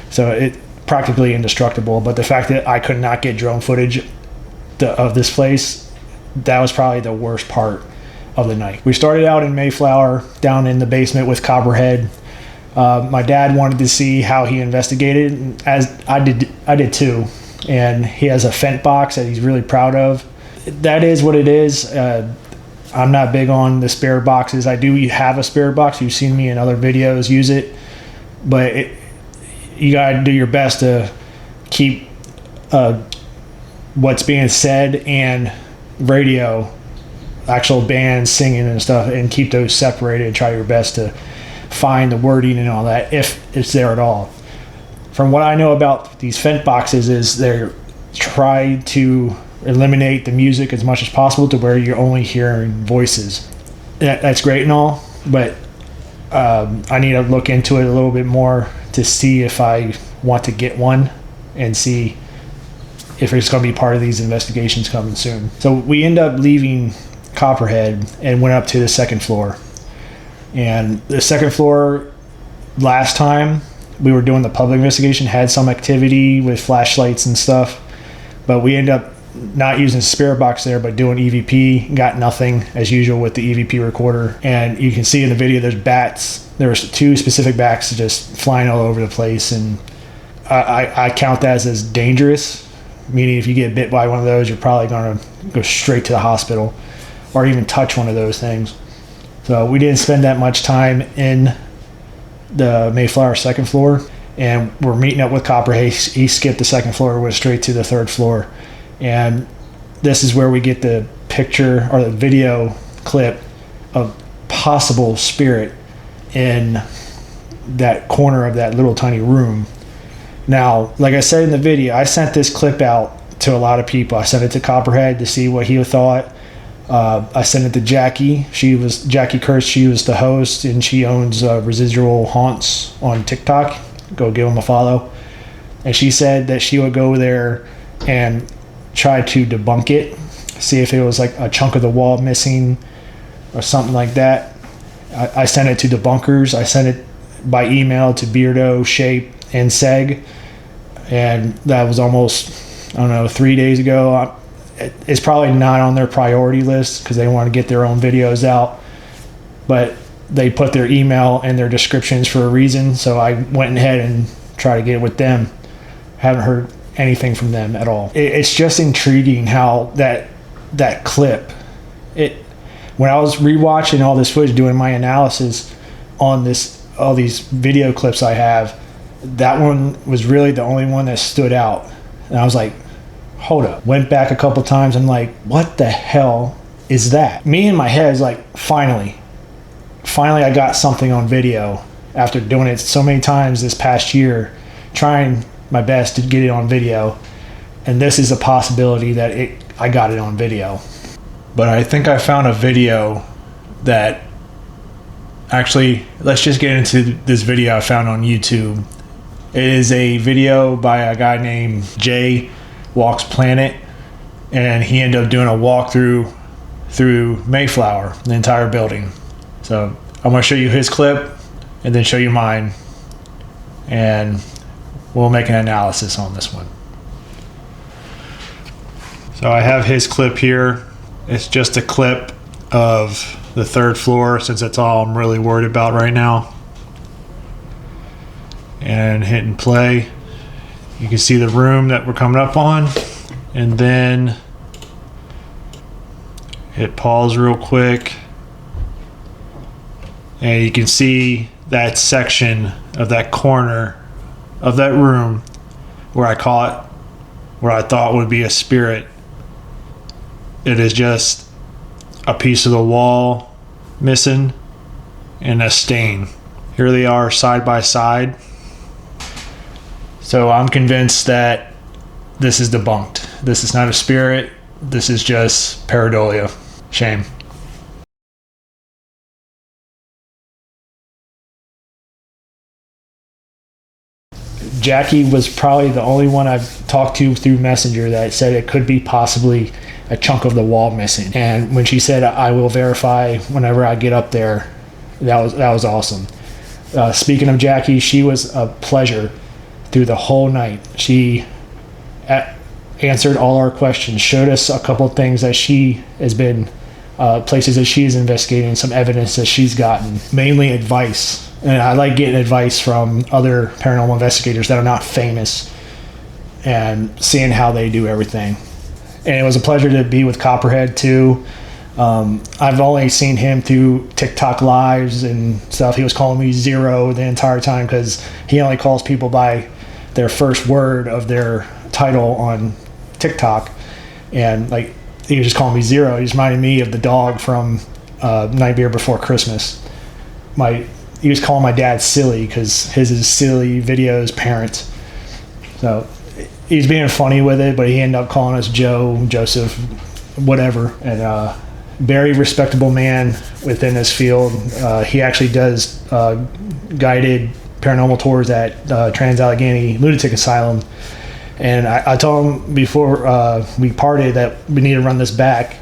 so it practically indestructible. But the fact that I could not get drone footage of this place, that was probably the worst part of the night. We started out in Mayflower, down in the basement with Copperhead. My dad wanted to see how he investigated, as I did too. And he has a Fent box that he's really proud of. That is what it is. I'm not big on the spirit boxes. I do have a spirit box. You've seen me in other videos use it, but you gotta do your best to keep what's being said and radio, actual bands singing and stuff, and keep those separated. Try your best to find the wording and all that, if it's there at all. From what I know about these Fent boxes is they're try to eliminate the music as much as possible to where you're only hearing voices. That's great and all, but I need to look into it a little bit more to see if I want to get one and see if it's going to be part of these investigations coming soon. So we end up leaving Copperhead and went up to the second floor. And the second floor, last time we were doing the public investigation, had some activity with flashlights and stuff, but we ended up not using the spirit box there, but doing EVP. Got nothing as usual with the EVP recorder. And you can see in the video there's bats. There was 2 specific bats just flying all over the place, and I count that as dangerous, meaning if you get bit by one of those, you're probably going to go straight to the hospital or even touch one of those things. So we didn't spend that much time in the Mayflower second floor, and we're meeting up with Copperhead. He skipped the second floor, went straight to the third floor. And this is where we get the picture or the video clip of possible spirit in that corner of that little tiny room. Now, like I said in the video, I sent this clip out to a lot of people. I sent it to Copperhead to see what he thought. I sent it to Jackie. Jackie Kurtz. She was the host, and she owns Residual Haunts on TikTok. Go give them a follow. And she said that she would go there and try to debunk it, see if it was like a chunk of the wall missing or something like that. I sent it to debunkers. I sent it by email to Beardo, Shape, and Seg, and that was almost, 3 days ago. It's probably not on their priority list because they want to get their own videos out, but they put their email and their descriptions for a reason, so I went ahead and tried to get it with them. Haven't heard anything from them at all. It's just intriguing how that clip, when I was rewatching all this footage, doing my analysis on all these video clips I have, that one was really the only one that stood out. And I was like, hold up. Went back a couple times and like, what the hell is that? Me in my head is like, finally I got something on video after doing it so many times this past year, trying my best to get it on video, and this is a possibility that I got it on video. But I think I found a video that actually, let's just get into this video I found on YouTube. It is a video by a guy named Jay Walks Planet, and he ended up doing a walkthrough through Mayflower, the entire building. So I'm going to show you his clip and then show you mine, and we'll make an analysis on this one. So I have his clip here. It's just a clip of the 3rd floor, since that's all I'm really worried about right now. And hitting play. You can see the room that we're coming up on, and then hit pause real quick. And you can see that section of that corner of that room where I caught what I thought would be a spirit. It is just a piece of the wall missing and a stain. Here they are side by side. So I'm convinced that this is debunked. This is not a spirit. This is just pareidolia. Shame. Jackie was probably the only one I've talked to through Messenger that said it could be possibly a chunk of the wall missing. And when she said, I will verify whenever I get up there, that was awesome. Speaking of Jackie, she was a pleasure through the whole night. She answered all our questions, showed us a couple of things that she has been, places that she's investigating, some evidence that she's gotten, mainly advice. And I like getting advice from other paranormal investigators that are not famous and seeing how they do everything. And it was a pleasure to be with Copperhead too. I've only seen him through TikTok lives and stuff. He was calling me Zero the entire time because he only calls people by their first word of their title on TikTok. And like, he was just calling me Zero. He just reminded me of the dog from Nightmare Before Christmas. He was calling my dad Silly because his is Silly Video's parent. So he's being funny with it, but he ended up calling us Joe, Joseph, whatever. And very respectable man within this field. He actually does guided paranormal tours at Trans-Allegheny Lunatic Asylum. And I told him before we parted that we need to run this back.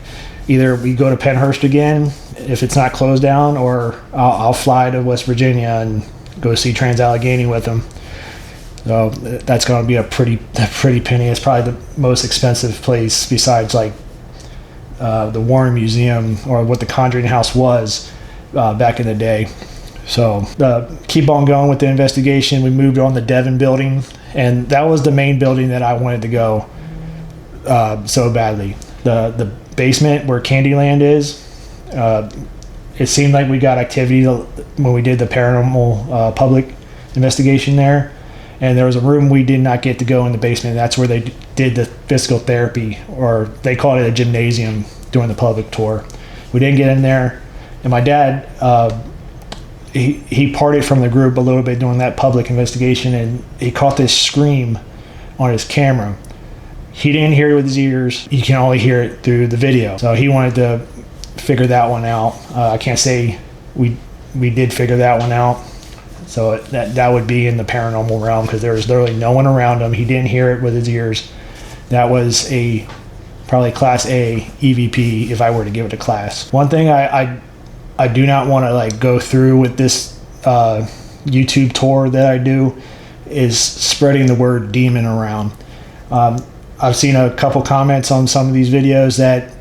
Either we go to Pennhurst again, if it's not closed down, or I'll fly to West Virginia and go see Trans-Allegheny with him. So that's going to be a pretty penny. It's probably the most expensive place besides like the Warren Museum or what the Conjuring House was back in the day. So keep on going with the investigation. We moved on the Devon building, and that was the main building that I wanted to go so badly. The basement where Candyland is, it seemed like we got activity when we did the paranormal public investigation there. And there was a room we did not get to go in the basement. That's where they did the physical therapy, or they called it a gymnasium during the public tour. We didn't get in there. And my dad, he parted from the group a little bit during that public investigation, and he caught this scream on his camera. He didn't hear it with his ears. You can only hear it through the video. So he wanted to figure that one out. I can't say we did figure that one out. So that would be in the paranormal realm because there was literally no one around him. He didn't hear it with his ears. That was a probably Class A EVP if I were to give it a class. One thing I do not want to like go through with this YouTube tour that I do is spreading the word demon around. I've seen a couple comments on some of these videos that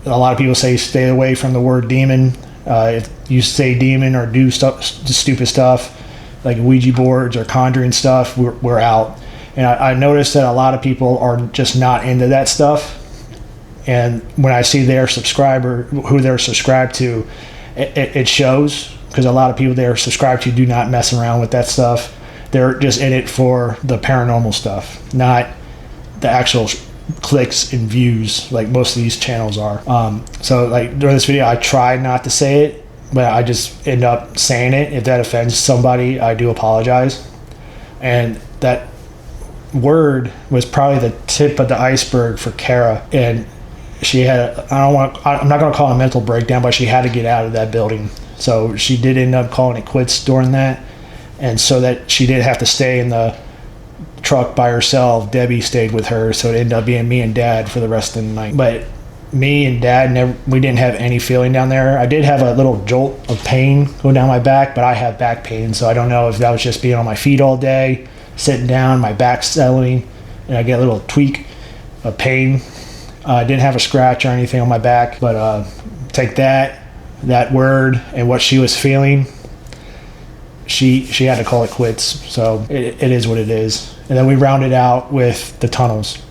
a lot of people say stay away from the word demon. If you say demon or do stupid stuff like Ouija boards or conjuring stuff, we're out. And I noticed that a lot of people are just not into that stuff. And when I see their subscriber, who they're subscribed to, it shows, because a lot of people they're subscribed to do not mess around with that stuff. They're just in it for the paranormal stuff, not the actual clicks and views like most of these channels are. So like during this video, I tried not to say it, but I just end up saying it. If that offends somebody, I do apologize. And that word was probably the tip of the iceberg for Kara. And she had, I'm not going to call it a mental breakdown, but she had to get out of that building. So she did end up calling it quits during that. And so that she did have to stay in the truck by herself. Debbie stayed with her, so it ended up being me and Dad for the rest of the night. But me and Dad, we didn't have any feeling down there. I did have a little jolt of pain go down my back, but I have back pain, so I don't know if that was just being on my feet all day, sitting down, my back settling, and I get a little tweak of pain. I didn't have a scratch or anything on my back, but take that word and what she was feeling, she had to call it quits. So it is what it is. And then we rounded out with the tunnels.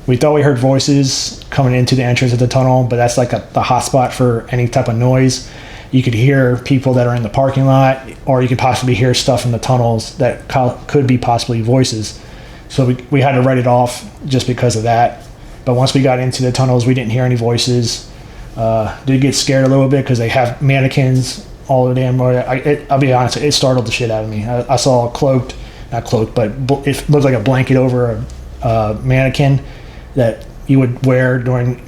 We thought we heard voices coming into the entrance of the tunnel, but that's like the hot spot for any type of noise. You could hear people that are in the parking lot, or you could possibly hear stuff in the tunnels that could be possibly voices. So we had to write it off just because of that. But once we got into the tunnels, we didn't hear any voices. Did get scared a little bit because they have mannequins all the damn way. I'll be honest, it startled the shit out of me. I saw not cloaked, but it looked like a blanket over a mannequin that you would wear during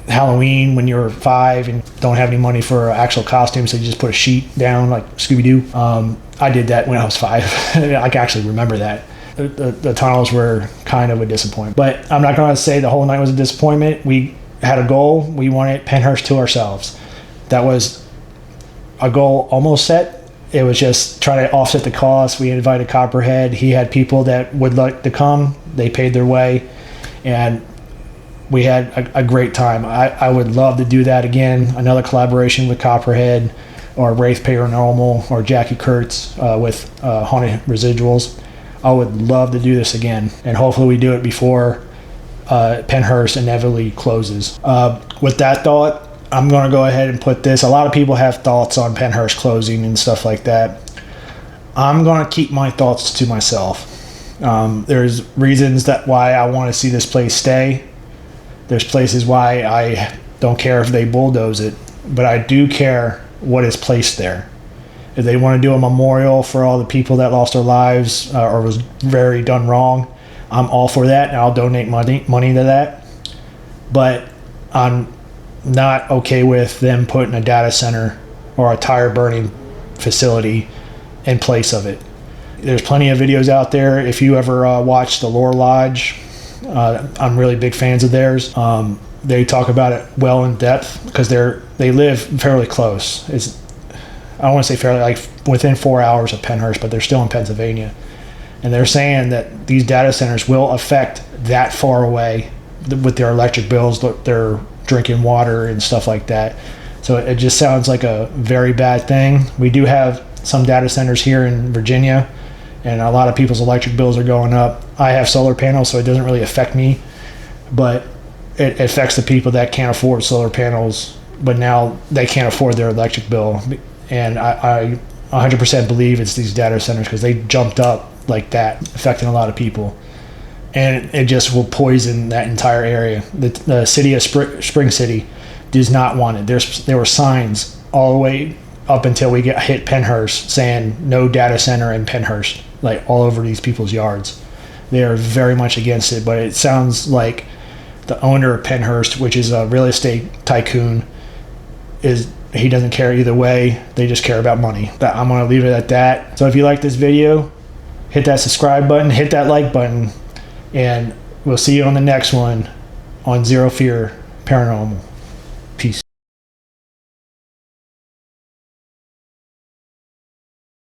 Halloween when you were 5 and don't have any money for an actual costume, so you just put a sheet down like Scooby-Doo. I did that when I was 5. I can actually remember that. The tunnels were kind of a disappointment. But I'm not going to say the whole night was a disappointment. We had a goal. We wanted Pennhurst to ourselves. That was a goal almost set. It was just trying to offset the cost. We invited Copperhead. He had people that would like to come. They paid their way. And we had a great time. I would love to do that again. Another collaboration with Copperhead or Wraith Paranormal or Jackie Kurtz with Haunted Residuals. I would love to do this again. And hopefully we do it before Pennhurst inevitably closes. With that thought, I'm going to go ahead and put this. A lot of people have thoughts on Pennhurst closing and stuff like that. I'm going to keep my thoughts to myself. There's reasons why I want to see this place stay. There's places why I don't care if they bulldoze it, but I do care what is placed there. If they want to do a memorial for all the people that lost their lives or was very done wrong, I'm all for that, and I'll donate money to that. But I'm not okay with them putting a data center or a tire burning facility in place of it. There's plenty of videos out there. If you ever watch the Lore Lodge, I'm really big fans of theirs. They talk about it well in depth because they live fairly close. I don't want to say fairly, like within 4 hours of Pennhurst, but they're still in Pennsylvania. And they're saying that these data centers will affect that far away with their electric bills, their drinking water and stuff like that. So it just sounds like a very bad thing. We do have some data centers here in Virginia, and a lot of people's electric bills are going up. I have solar panels, so it doesn't really affect me, but it affects the people that can't afford solar panels, but now they can't afford their electric bill. And I 100% believe it's these data centers because they jumped up like that, affecting a lot of people. And it just will poison that entire area. The city of Spring City does not want it. There were signs all the way up until we hit Pennhurst saying no data center in Pennhurst, like all over these people's yards. They are very much against it, but it sounds like the owner of Pennhurst, which is a real estate tycoon, he doesn't care either way. They just care about money. I'm going to leave it at that. So if you like this video, hit that subscribe button, hit that like button, and we'll see you on the next one on Zero Fear Paranormal.